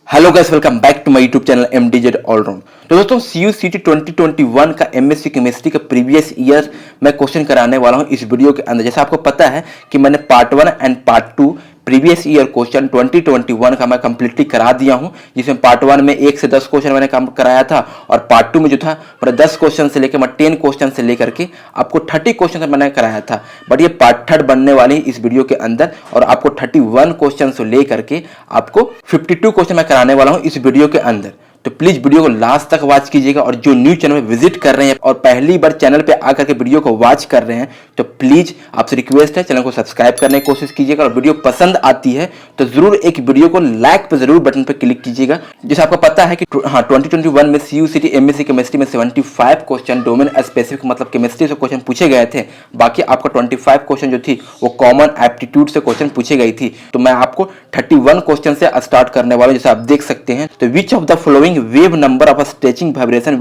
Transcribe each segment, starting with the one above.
Hello guys, welcome back to my YouTube channel MDZ all round. तो दोस्तों CUCT 2021 का MSc chemistry का previous year मैं क्वेश्चन कराने वाला हूं इस वीडियो के अंदर। जैसा आपको पता है कि मैंने part 1 and part 2 previous year question 2021 का मैं कंप्लीटली करा दिया हूं, जिसमें पार्ट 1 में 1 से 10 क्वेश्चन मैंने काम कराया था और पार्ट 2 में जो था मेरा 10 क्वेश्चन से लेकर मैं 10 क्वेश्चन से लेकर के आपको 30 क्वेश्चन मैंने कराया था। बट ये पार्ट 3 बनने वाली है इस वीडियो के अंदर और आपको 31 क्वेश्चन से लेकर के आपको 52 क्वेश्चन मैं कराने वाला हूं इस वीडियो के अंदर। तो प्लीज वीडियो को लास्ट तक वॉच कीजिएगा और जो न्यू चैनल में विजिट कर रहे हैं और पहली बार चैनल पे आकर के वीडियो को वॉच कर रहे हैं तो प्लीज आपसे रिक्वेस्ट है चैनल को सब्सक्राइब करने की कोशिश कीजिएगा और वीडियो पसंद आती है तो जरूर एक वीडियो को लाइक पे जरूर बटन पे क्लिक कीजिएगा। जैसे आपको पता है कि 2021 में CUCT MSc केमिस्ट्री में 75 क्वेश्चन डोमेन स्पेसिफिक मतलब केमिस्ट्री से क्वेश्चन पूछे गए थे। बाकी आपका 25 क्वेश्चन जो थी वो कॉमन एप्टीट्यूड से क्वेश्चन पूछे गई थी। तो मैं आपको 31 क्वेश्चन से स्टार्ट करने वाला हूं। जैसे आप देख सकते हैं तो which of the following wave number of stretching vibration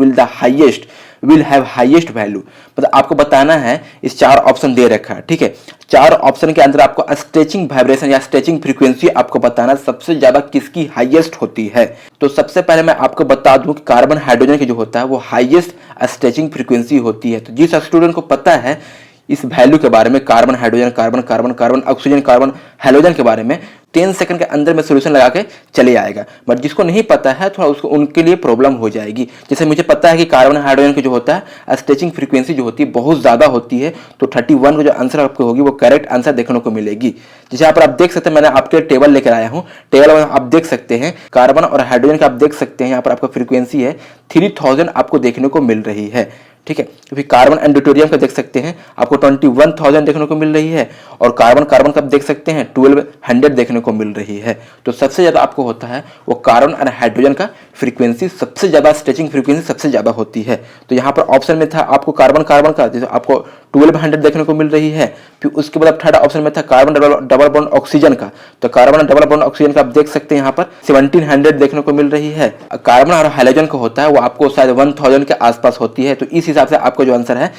will have highest value. मतलब आपको बताना है, इस 4 ऑप्शन दे रखा है, ठीक है। 4 ऑप्शन के अंदर आपको स्ट्रेचिंग वाइब्रेशन या स्ट्रेचिंग फ्रीक्वेंसी आपको बताना सबसे ज्यादा किसकी हाईएस्ट होती है। तो सबसे पहले मैं आपको बता दूं कि कार्बन हाइड्रोजन की जो होता है वो हाईएस्ट स्ट्रेचिंग फ्रीक्वेंसी होती है। तो जिस स्टूडेंट को पता है इस वैल्यू के बारे में, carbon hydrogen carbon carbon carbon oxygen carbon halogen के बारे में 10 सेकंड के अंदर में सॉल्यूशन लगा के चले आएगा। बट जिसको नहीं पता है थोड़ा उसको उनके लिए प्रॉब्लम हो जाएगी। जैसे मुझे पता है कि कार्बन हाइड्रोजन की जो होता है स्ट्रेचिंग फ्रीक्वेंसी जो होती है बहुत ज्यादा होती है। तो 31 को जो आंसर आपको होगी वो करेक्ट आंसर देखने को मिलेगी। जैसे यहाँ पर आप देख सकते हैं मैंने आपके टेबल लेकर आया हूँ। टेबल में आप देख सकते हैं कार्बन और हाइड्रोजन का आप देख सकते हैं यहाँ पर आपका फ्रीक्वेंसी है 3000 आपको देखने को मिल रही है, ठीक है। तो फिर कार्बन एंड ड्यूटेरियम का देख सकते हैं आपको 21,000 देखने को मिल रही है और कार्बन कार्बन का देख सकते हैं 1200 देखने को मिल रही है। तो सबसे ज्यादा आपको होता है वो कार्बन और हाइड्रोजन का फ्रीक्वेंसी सबसे ज्यादा स्ट्रेचिंग फ्रीक्वेंसी सबसे ज्यादा होती है। तो यहाँ पर ऑप्शन में था आपको कार्बन कार्बन का जैसे आपको 1200 देखने को मिल रही है। फिर उसके बाद थर्ड ऑप्शन में था कार्बन डबल बॉन्ड ऑक्सीजन का। तो कार्बन डबल बॉन्ड ऑक्सीजन का आप देख सकते हैं यहाँ पर 1700 देखने को मिल रही है। कार्बन और हाइड्रोजन का होता है वो आपको शायद 1000 के आसपास होती है। तो इस हिसाब से आपका जो आंसर है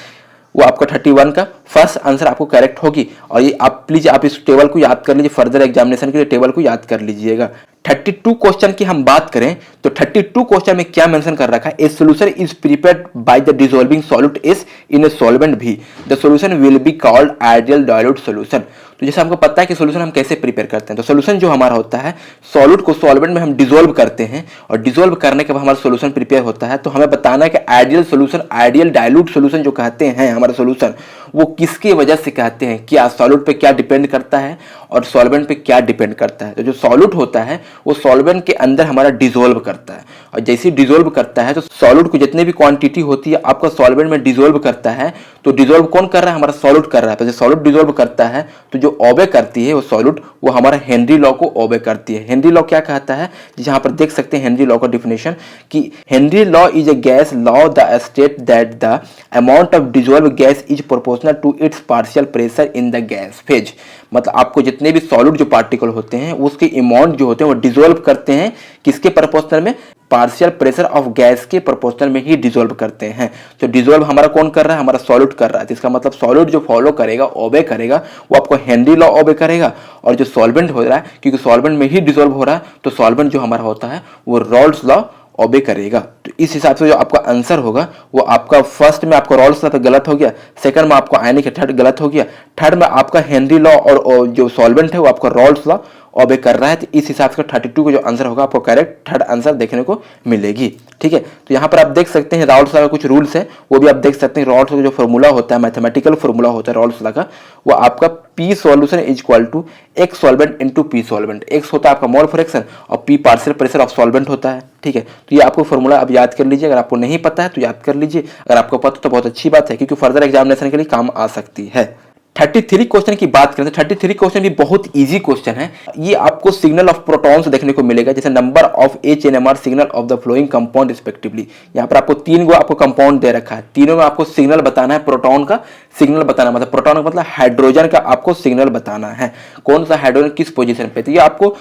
वो आपका 31 का फर्स्ट आंसर आपको करेक्ट होगी। और ये आप प्लीज आप इस टेबल को याद कर लीजिए, फर्दर एग्जामिनेशन के लिए टेबल को याद कर लीजिएगा। 32 क्वेश्चन की हम बात करें तो 32 क्वेश्चन में क्या मेंशन कर रखा है, a solution is prepared by the dissolving solute is in a solvent भी the solution will be called ideal dilute solution. तो जैसे हमको पता है कि सॉल्यूशन हम कैसे प्रिपेयर करते हैं, तो सॉल्यूशन जो हमारा होता है सॉल्यूट को सॉल्वेंट में हम डिसॉल्व करते हैं और डिसॉल्व करने के बाद हमारा सॉल्यूशन प्रिपेयर होता है। तो हमें बताना है कि ideal solution ideal dilute solution जो कहते हैं हमारा सॉल्यूशन वो किसकी वजह से कहते हैं, क्या सॉल्यूट पे क्या डिपेंड करता है और सॉल्वेंट पे क्या डिपेंड करता है। तो जो सॉल्यूट होता है वो सॉल्वेंट के अंदर हमारा डिसॉल्व करता है और जैसे डिसॉल्व करता है तो सॉल्यूट को जितने भी क्वांटिटी होती है आपका सॉल्वेंट में डिसॉल्व करता है। तो डिसॉल्व कौन कर रहा है, हमारा सॉल्यूट कर रहा है। तो जब सॉल्यूट डिसॉल्व करता है तो जो ओबे करती है वो सॉल्यूट वो हमारा हेनरी लॉ को ओबे करती है। हेनरी लॉ क्या कहता है, जहां पर देख सकते हैं हेनरी लॉ का डिफिनेशन कि Henry law is a gas law the state that the amount of dissolve gas is proportional to its partial pressure in the gas phase. मतलब आपको जितने भी सॉल्यूट जो पार्टिकल होते हैं उसके अमाउंट जो होते हैं वो डिसॉल्व करते हैं किसके प्रोपोर्शनल में, पार्शियल प्रेशर ऑफ गैस के प्रोपोर्शनल में ही डिसॉल्व करते हैं। तो डिसॉल्व हमारा कौन कर रहा है, हमारा सॉल्यूट कर रहा है। तो इसका मतलब सॉल्यूट जो फॉलो करेगा ओबे करेगा वो आपको हेनरी लॉ ओबे करेगा और जो सॉल्वेंट हो रहा है क्योंकि सॉल्वेंट में ही डिसॉल्व हो रहा है तो सॉल्वेंट जो हमारा होता है वो रॉल्स लॉ ओबे करेगा। तो इस हिसाब से जो आपका आंसर होगा वो आपका फर्स्ट में आपका रॉल्स लॉ गलत हो गया, सेकंड में आपका आयनिक थर्ड गलत हो गया, थर्ड में आपका हेनरी लॉ और जो सॉल्वेंट है वो आपका रॉल्स लॉ ओबे कर रहा है। तो इस हिसाब से 32 को जो आंसर होगा आपको करेक्ट थर्ड आंसर देखने को मिलेगी, ठीक है। तो यहाँ पर आप देख सकते हैं रॉल्स लॉ का कुछ रूल्स है वो भी आप देख सकते हैं। रॉल्स का जो फॉर्मूला होता है मैथमेटिकल फॉर्मूला होता है रॉल्स लॉ का वो आपका P solution is equal to x solvent into P solvent. X होता है आपका मोल फ्रैक्शन और P partial pressure of solvent होता है, ठीक है। तो ये आपको फॉर्मूला अब याद कर लीजिए, अगर आपको नहीं पता है तो याद कर लीजिए, अगर आपको पता तो बहुत अच्छी बात है क्योंकि फर्दर एग्जामिनेशन के लिए काम आ सकती है। 33 क्वेश्चन की बात करें तो 33 क्वेश्चन भी बहुत इजी क्वेश्चन है। ये आपको सिग्नल ऑफ प्रोटॉन्स देखने को मिलेगा, जैसे number of HNMR signal of the flowing compound respectively. यहाँ पर आपको 3 गो आपको कंपाउंड दे रखा है, तीनों में आपको सिग्नल बताना है, प्रोटॉन का सिग्नल बताना, मतलब प्रोटॉन का मतलब हाइड्रोजन का आपको सिग्नल बताना है, कौन सा हाइड्रोजन किस पोजीशन पे। तो ये आपको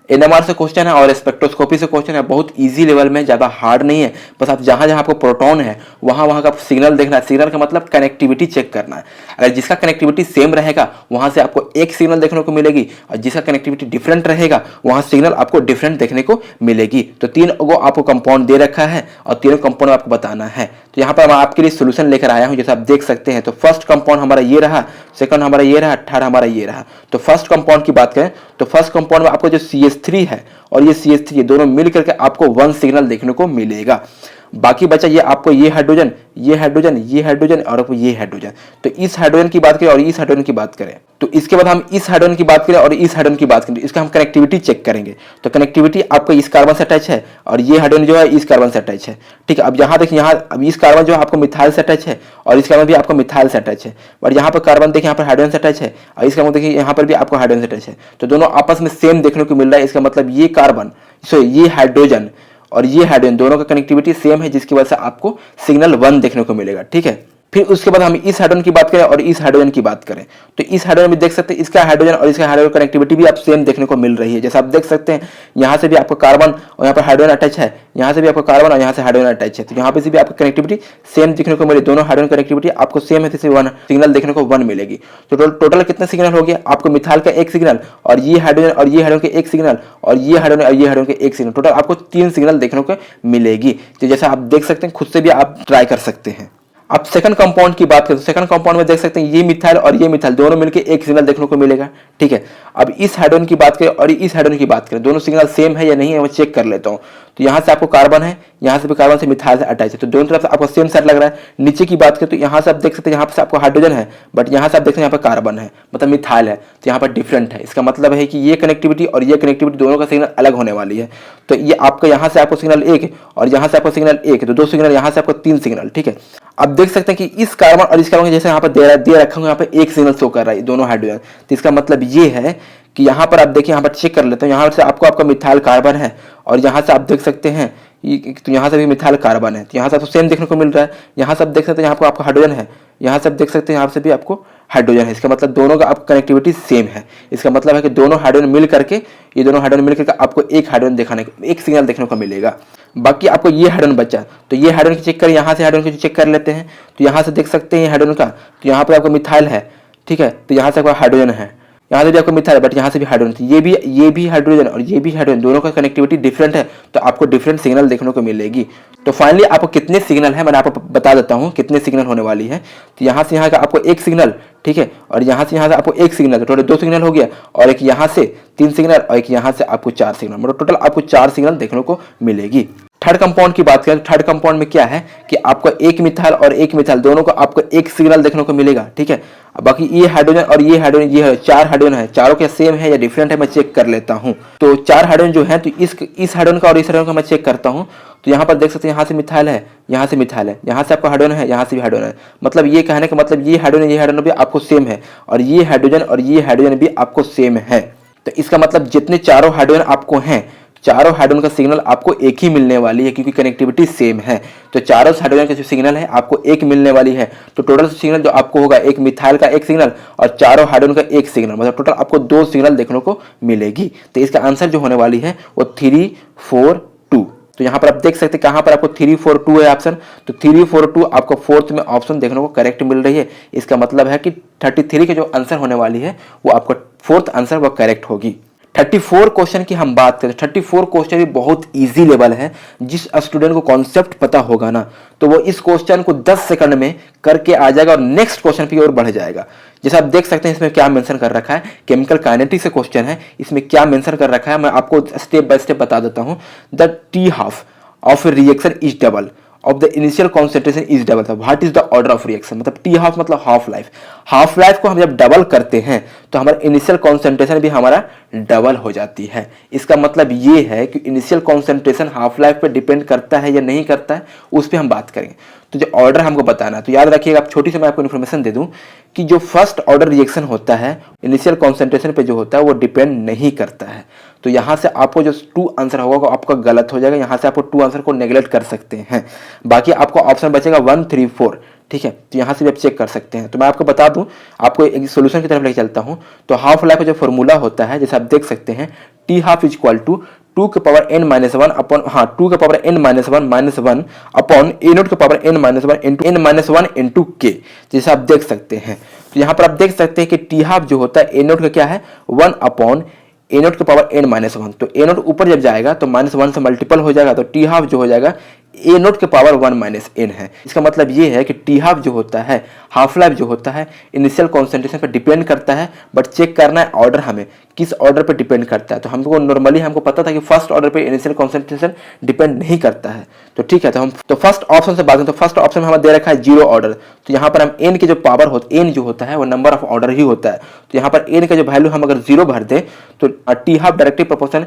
एनएमआर से क्वेश्चन है और स्पेक्ट्रोस्कोपी से क्वेश्चन है, बहुत इजी लेवल में, ज़्यादा हार्ड नहीं है। बस आप जहाँ जहाँ आपको प्रोटॉन है वहाँ वहाँ का सिग्नल देखना है। सिग्नल का मतलब कनेक्टिविटी चेक करना है। अगर जिसका कनेक्टिविटी सेम रहेगा वहाँ से आपको एक सिग्नल देखने को मिलेगी, और जिसका कनेक्टिविटी डिफरेंट रहेगा वहाँ सिग्नल आपको डिफरेंट देखने को मिलेगी। तो 3 गो आपको कंपाउंड दे रखा है और तीनों कंपाउंड आपको बताना है। तो यहाँ पर मैं आपके लिए सोल्यूशन लेकर आया हूँ, जैसे आप देख सकते हैं। तो फर्स्ट कंपाउंड हमारा ये रहा, सेकंड हमारा ये रहा, थर्ड हमारा ये रहा। तो फर्स्ट कंपाउंड की बात करें तो फर्स्ट कंपाउंड में आपको जो CH3 है और ये CH3 दोनों मिल करके आपको 1 सिग्नल देखने को मिलेगा। बाकी बचा ये आपको ये हाइड्रोजन, ये हाइड्रोजन, ये हाइड्रोजन और आपको ये हाइड्रोजन। तो इस हाइड्रोजन की बात करें और इस हाइड्रोजन की बात करें, तो इसके बाद हम इस हाइड्रोजन की बात करें और इस हाइड्रोजन की बात करें, इसका हम कनेक्टिविटी चेक करेंगे। तो कनेक्टिविटी आपको इस कार्बन से अटैच है और ये हाइड्रोजन जो है इस कार्बन से अटैच है। ठीक है, अब यहाँ देखिए, यहाँ अब इस कार्बन जो है आपको मिथाइल से अटैच है और इस कार्बन भी आपको मिथाइल से अटैच है। और यहाँ पर कार्बन देखिए, यहाँ पर हाइड्रोजन से अटैच है और इस कार्बन देखिए यहाँ पर भी आपको हाइड्रोजन से अटैच है। तो दोनों आपस में सेम देखने को मिल रहा है। इसका मतलब ये कार्बन, ये हाइड्रोजन और ये हाइड्रोजन दोनों का कनेक्टिविटी सेम है, जिसकी वजह से आपको सिग्नल 1 देखने को मिलेगा। ठीक है, फिर उसके बाद हम इस हाइड्रोजन की बात करें और इस हाइड्रोजन की बात करें, तो इस हाइड्रोजन में देख सकते हैं इसका हाइड्रोजन और इसका हाइड्रोजन कनेक्टिविटी भी आप सेम देखने को मिल रही है। जैसे आप देख सकते हैं यहाँ से भी आपको कार्बन और यहाँ पर हाइड्रोजन अटैच है, यहाँ से भी आपको कार्बन और यहाँ से हाइड्रोजन अटैच है। तो यहाँ पे से भी आपको कनेक्टिविटी सेम देखने को मिले, दोनों हाइड्रोजन कनेक्टिविटी आपको सेम है, तो 1 सिग्नल देखने को 1 मिलेगी। तो टोटल कितने सिग्नल हो गया आपको? मिथाइल का 1 सिग्नल और ये हाइड्रोजन और ये हाइड्रोजन के 1 सिग्नल और ये हाइड्रोजन और ये हाइड्रोजन के 1 सिग्नल, टोटल आपको 3 सिग्नल देखने को मिलेगी। तो जैसा आप देख सकते हैं, खुद से भी आप ट्राई कर सकते हैं। अब सेकंड कंपाउंड की बात करें तो सेकंड कंपाउंड में देख सकते हैं ये मिथाइल और ये मिथाइल दोनों मिलकर 1 सिग्नल देखने को मिलेगा। ठीक है, अब इस हाइड्रोजन की बात करें और इस हाइड्रोजन की बात करें, दोनों सिग्नल सेम है या नहीं है वो चेक कर लेता हूं। तो यहाँ से आपको कार्बन है, यहाँ से भी कार्बन से मिथाइल से अटैच है, तो दोनों तरफ से आपको सेम सेट लग रहा है। नीचे की बात करें तो यहाँ से आप देख सकते हैं, यहाँ से आपको हाइड्रोजन है बट यहाँ से आप देख सकते हैं यहाँ पर कार्बन है, मतलब मिथाइल है, तो यहाँ पर डिफरेंट है। इसका मतलब है कि ये कनेक्टिविटी और ये कनेक्टिविटी दोनों का सिग्नल अलग होने वाली है। तो ये आपका यहाँ से आपको सिग्नल 1 और यहाँ से आपको सिग्नल 1, तो 2 सिग्नल, यहाँ से आपको 3 सिग्नल। ठीक है, आप देख सकते हैं कि इस कार्बन और इस कार्बन जैसे यहाँ पर दे रखा हूँ, यहाँ पर 1 सिग्नल शो कर रहा है दोनों हाइड्रोजन। तो इसका मतलब ये है कि यहाँ पर आप देखिए, यहाँ पर चेक कर लेते हैं, यहाँ से आपको आपका मिथाइल कार्बन है और यहाँ से आप देख सकते हैं तो यहाँ से भी मिथाइल कार्बन है, तो यहाँ से आपको सेम देखने को मिल रहा है। यहाँ से आप देख सकते हैं यहाँ पर आपको हाइड्रोजन है, यहाँ से आप देख सकते हैं यहाँ से भी आपको हाइड्रोजन है। इसका मतलब दोनों का आपको कनेक्टिविटी सेम है। इसका मतलब है कि दोनों हाइड्रोजन मिल करके, ये दोनों हाइड्रोजन मिल करके आपको एक हाइड्रोजन दिखाने, एक सिग्नल देखने को मिलेगा। बाकी आपको ये हाइड्रोजन बचा, तो ये हाइड्रोजन की चेक करें, यहाँ से हाइड्रोजन की चेक कर लेते हैं। तो यहाँ से देख सकते हैं हाइड्रोजन का, तो यहाँ पर आपको मिथाइल है। ठीक है, तो यहाँ से आपका हाइड्रोजन है, यहाँ से भी आपको मिथाइल बट यहाँ से भी हाइड्रोजन, ये भी हाइड्रोजन और ये भी हाइड्रोजन, दोनों का कनेक्टिविटी डिफरेंट है, तो आपको डिफरेंट सिग्नल देखने को मिलेगी। तो फाइनली आपको कितने सिग्नल है मैंने आपको बता देता हूँ कितने सिग्नल होने वाली है। तो यहाँ से यहाँ का आपको 1 सिग्नल, ठीक है, और यहाँ से आपको 1 सिग्नल, तो टोटल 2 सिग्नल हो गया, और एक यहाँ से 3 सिग्नल और एक यहाँ से आपको 4 सिग्नल, मतलब टोटल आपको 4 सिग्नल देखने को मिलेगी। थर्ड कंपाउंड की बात करें, थर्ड कंपाउंड में क्या है कि आपको 1 मिथाइल और 1 मिथाइल दोनों को आपको 1 सिग्नल देखने को मिलेगा। ठीक है, बाकी ये हाइड्रोजन और ये हाइड्रोजन, ये है 4 हाइड्रोजन है, चारों के सेम है या डिफरेंट है मैं चेक कर लेता हूँ। तो 4 हाइड्रोजन जो है, तो इस हाइड्रोजन का और इस हाइड्रोजन का मैं चेक करता हूँ। तो यहाँ पर देख सकते हैं यहाँ से मिथाइल है, यहाँ से मिथाइल है, यहाँ से आपका हाइड्रोजन है, यहाँ से भी हाइड्रोजन है, मतलब ये कहने का मतलब ये हाइड्रोजन भी आपको सेम है और ये हाइड्रोजन भी आपको सेम है। तो इसका मतलब जितने चारों हाइड्रोजन आपको हैं, चारों हाइड्रोजन का सिग्नल आपको एक ही मिलने वाली है क्योंकि कनेक्टिविटी सेम है। तो चारों हाइड्रोजन का जो सिग्नल है आपको एक मिलने वाली है। तो टोटल सिग्नल जो आपको होगा, एक मिथाइल का 1 सिग्नल और चारों हाइड्रोजन का 1 सिग्नल, मतलब टोटल आपको 2 सिग्नल देखने को मिलेगी। तो इसका आंसर जो होने वाली है वो 3, 4, 2। तो यहाँ पर आप देख सकते हैं कहाँ पर आपको 3, 4, 2 है ऑप्शन। तो 3, 4, 2 आपको 4th में ऑप्शन देखने को करेक्ट मिल रही है। इसका मतलब है कि 33 के जो आंसर होने वाली है वो आपको 4th आंसर वो करेक्ट होगी। 34 क्वेश्चन की हम बात करें, 34 क्वेश्चन भी बहुत इजी लेवल है। जिस स्टूडेंट को कॉन्सेप्ट पता होगा ना, तो वो इस क्वेश्चन को 10 सेकंड में करके आ जाएगा और नेक्स्ट क्वेश्चन की ओर बढ़ जाएगा। जैसे आप देख सकते हैं इसमें क्या मेंशन कर रखा है, केमिकल काइनेटिक्स से क्वेश्चन है, इसमें क्या मेंशन कर रखा है मैं आपको स्टेप बाय स्टेप बता देता हूं। The T half of reaction is double of the initial concentration is double। था what is the order of reaction, मतलब टी हाफ मतलब हाफ लाइफ। हाफ लाइफ को हम जब डबल करते हैं तो हमारा इनिशियल कॉन्सेंट्रेशन भी हमारा डबल हो जाती है। इसका मतलब ये है कि इनिशियल कॉन्सेंट्रेशन हाफ लाइफ पे डिपेंड करता है या नहीं करता है, उस पर हम बात करेंगे। तो जो ऑर्डर हमको बताना है, तो याद रखिएगा, आप छोटी सी मैं आपको इन्फॉर्मेशन दे दूं कि जो फर्स्ट ऑर्डर रिएक्शन होता है इनिशियल कॉन्सेंट्रेशन पे जो होता है वो डिपेंड नहीं करता है। तो यहाँ से आपको जो 2 आंसर होगा वो आपका गलत हो जाएगा, यहाँ से आपको 2 आंसर को नेगलेक्ट कर सकते हैं। बाकी आपको ऑप्शन बचेगा 1, 3, 4। ठीक है, तो यहाँ से भी आप चेक कर सकते हैं। तो मैं आपको बता दूं, आपको एक सोल्यूशन की तरफ लेके चलता हूँ। तो हाफ लाइफ का जो फॉर्मूला होता है, जैसे आप देख सकते हैं, T half is equal to 2 के power n minus one upon 2 के power n minus one upon A naught power n minus one into n minus one into k, जैसे आप देख सकते हैं। तो यहाँ पर आप देख सकते हैं कि टी हाफ जो होता है ए नोट का क्या है 1 upon A naught power n minus one. तो ए नोट ऊपर जब जाएगा तो माइनस वन से मल्टीपल हो जाएगा, तो टी हाफ जो हो जाएगा ए naught power 1 minus N है। इसका मतलब ये है कि टी हाफ जो होता है, हाफ लाइफ जो होता है, इनिशियल कॉन्सेंट्रेशन पर डिपेंड करता है, बट चेक करना है ऑर्डर हमें किस ऑर्डर पर डिपेंड करता है। तो हमको नॉर्मली हमको पता था कि फर्स्ट ऑर्डर पे इनिशियल कॉन्सेंट्रेशन डिपेंड नहीं करता है। तो ठीक है, तो हम तो फर्स्ट ऑप्शन से बात करें तो फर्स्ट ऑप्शन में हमें दे रखा है 0 ऑर्डर। तो यहाँ पर हम एन की जो पावर होता एन जो होता है वो नंबर ऑफ ऑर्डर ही होता है। तो यहाँ पर एन का जो वैल्यू हम अगर 0 भर दें तो टी हाफ डायरेक्टली प्रोपोर्शन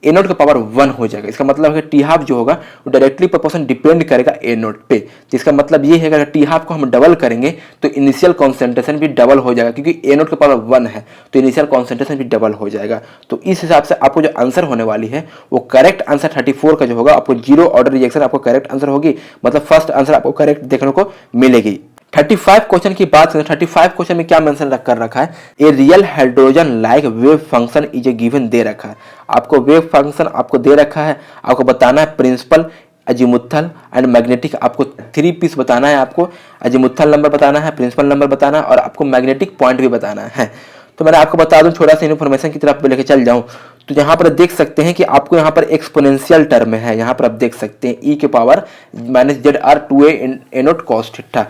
ए नोट का पावर 1 हो जाएगा। इसका मतलब है टी हाफ जो होगा वो डायरेक्टली प्रोपोर्शन डिपेंड करेगा ए नोट पे, जिसका मतलब ये है कि अगर टी हाफ को हम डबल करेंगे तो इनिशियल कॉन्सेंट्रेशन भी डबल हो जाएगा, क्योंकि ए नोट का पावर 1 है तो इनिशियल कॉन्सेंट्रेशन भी डबल हो जाएगा। तो इस हिसाब से आपको जो आंसर होने वाली है वो करेक्ट आंसर 34 का जो होगा, आपको 0 ऑर्डर रिएक्शन आपको करेक्ट आंसर होगी, मतलब फर्स्ट आंसर आपको करेक्ट देखने को मिलेगी। 35 क्वेश्चन की बात करें, 35 क्वेश्चन में क्या मेंशन कर रखा है, a real hydrogen like wave function is a given दे रखा है। आपको वेव फंक्शन आपको दे रखा है, आपको बताना है प्रिंसिपल, अजीमुथल एंड मैग्नेटिक, आपको 3 पीस बताना है, आपको अजीमुथल नंबर बताना है, प्रिंसिपल नंबर बताना है और आपको मैग्नेटिक पॉइंट भी बताना है। तो मैंने आपको बता दूं, थोड़ा सा इन्फॉर्मेशन की तरफ लेके चल जाऊं तो यहाँ पर देख सकते हैं कि आपको यहाँ पर एक्सपोनेंशियल टर्म है, यहाँ पर आप देख सकते हैं ई के power minus z r 2a a nought cos theta,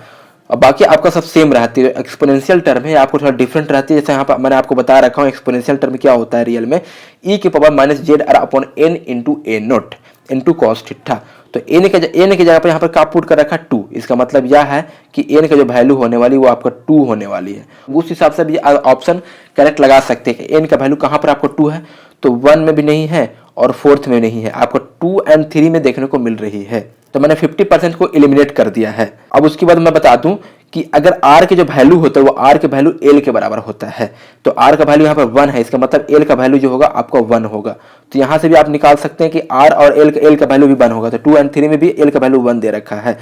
और बाकी आपका सब सेम रहती है। एक्सपोनेंशियल टर्म है आपको थोड़ा डिफरेंट रहती है, जैसे यहाँ पर मैंने आपको बता रखा हूँ एक्सपोनेंशियल टर्म क्या होता है रियल में, ई के power minus z r upon n into a nought into cos theta. तो एन के जगह पर यहाँ पर क्या पुट कर रखा है 2, इसका मतलब यह है कि एन का जो वैल्यू होने वाली वो आपका 2 होने वाली है। उस हिसाब से भी ऑप्शन करेक्ट लगा सकते हैं कि एन का वैल्यू कहाँ पर आपको 2 है, तो 1 में भी नहीं है और 4th में नहीं है, आपको 2 और 3 में देखने को मिल रही है। तो मैंने 50% को एलिमिनेट कर दिया है। अब उसके बाद मैं बता दूं कि अगर r के जो वैल्यू होता है वो r के वैल्यू l के बराबर होता है, तो r का वैल्यू यहाँ पर 1 है, इसका मतलब l का वैल्यू जो होगा आपका 1 होगा। तो यहाँ से भी आप निकाल सकते हैं कि r और l का वैल्यू भी 1 होगा, तो 2 और 3 में भी l का वैल्यू 1 दे रखा है।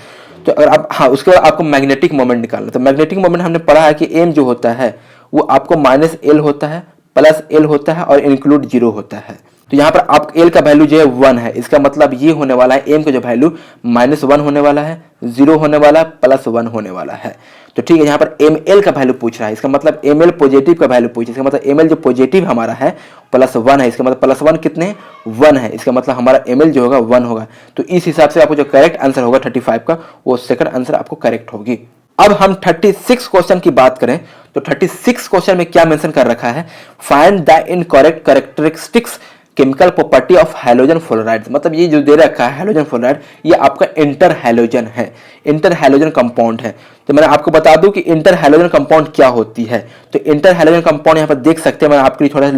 तो अगर आप उसके बाद आपको मैग्नेटिक मोमेंट निकालना, तो मैग्नेटिक मोमेंट हमने पढ़ा है कि m जो होता है वो आपको माइनस l होता है, प्लस l होता है और इंक्लूड 0 होता है। तो यहाँ पर आप l का वैल्यू जो है 1 है, इसका मतलब ये होने वाला है m का जो वैल्यू -1 होने वाला है, 0 होने वाला है, +1 होने वाला है। तो ठीक है, यहाँ पर ml का वैल्यू पूछ रहा है, इसका मतलब ml पॉजिटिव का वैल्यू पूछ, इसका मतलब ml जो पॉजिटिव हमारा है +1 है, इसका मतलब +1 कितने 1 है, इसका मतलब हमारा ml जो होगा 1 होगा। तो इस हिसाब से आपको जो करेक्ट आंसर होगा 35 का, वो सेकंड आंसर आपको करेक्ट होगी। अब हम 36 क्वेश्चन की बात करें तो 36 क्वेश्चन में क्या मेंशन कर रखा है, find the incorrect characteristics chemical property of halogen fluoride. मतलब ये जो दे रखा है हैलोजन फ्लोराइड, ये आपका इंटर हैलोजन है, इंटर हैलोजन कंपाउंड है। तो मैंने आपको बता दूं कि इंटर हैलोजन कंपाउंड क्या होती है। तो इंटर हैलोजन कंपाउंड यहाँ पर देख सकते हैं, मैं आपके लिए थोड़ा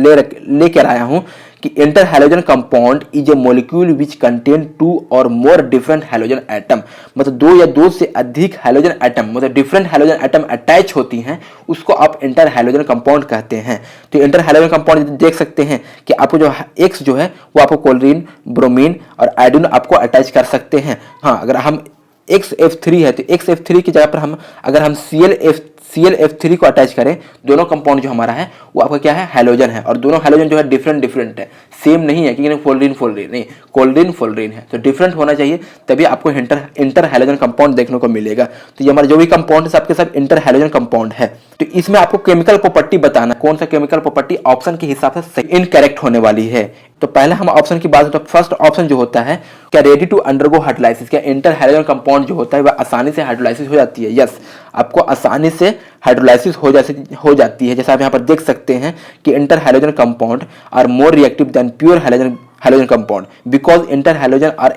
लेकर आया हूँ कि inter halogen compound is a molecule which contain 2 और मोर डिफरेंट हैलोजन एटम, मतलब 2 या 2 से अधिक हैलोजन एटम, मतलब डिफरेंट हैलोजन एटम अटैच होती हैं, उसको आप इंटर हैलोजन कंपाउंड कहते हैं। तो इंटर हैलोजन कंपाउंड देख सकते हैं कि आपको जो X जो है वो आपको क्लोरीन, ब्रोमीन और आयोडीन आपको अटैच कर सकते हैं। हाँ, अगर हम XF3 है तो XF3 की जगह पर हम अगर हम ClF3 को अटैच करें, दोनों कंपाउंड जो हमारा है वो आपका क्या है हैलोजन है, और दोनों हैलोजन जो है डिफरेंट है, सेम नहीं है, क्योंकि फ्लोरीन नहीं, क्लोरीन है, तो डिफरेंट होना चाहिए, तभी आपको इंटर हैलोजन कंपाउंड देखने को मिलेगा। तो ये हमारे जो भी कंपाउंड है सबके सब इंटर हैलोजन कंपाउंड है। तो इसमें आपको केमिकल प्रॉपर्टी बताना, कौन सा केमिकल प्रॉपर्टी ऑप्शन के हिसाब से इनकरेक्ट होने वाली है। तो पहले हम ऑप्शन की बात, तो फर्स्ट ऑप्शन जो होता है क्या रेडी टू अंडरगो हाइड्रोलाइसिस, क्या इंटर हैलोजन कंपाउंड जो होता है वह आसानी से हाइड्रोलाइसिस हो जाती है। यस, आपको आसानी से हाइड्रोलाइसिस हो जाती है। जैसे आप यहाँ पर देख सकते हैं कि inter halogen compound are more reactive than pure halogen compound because inter halogen are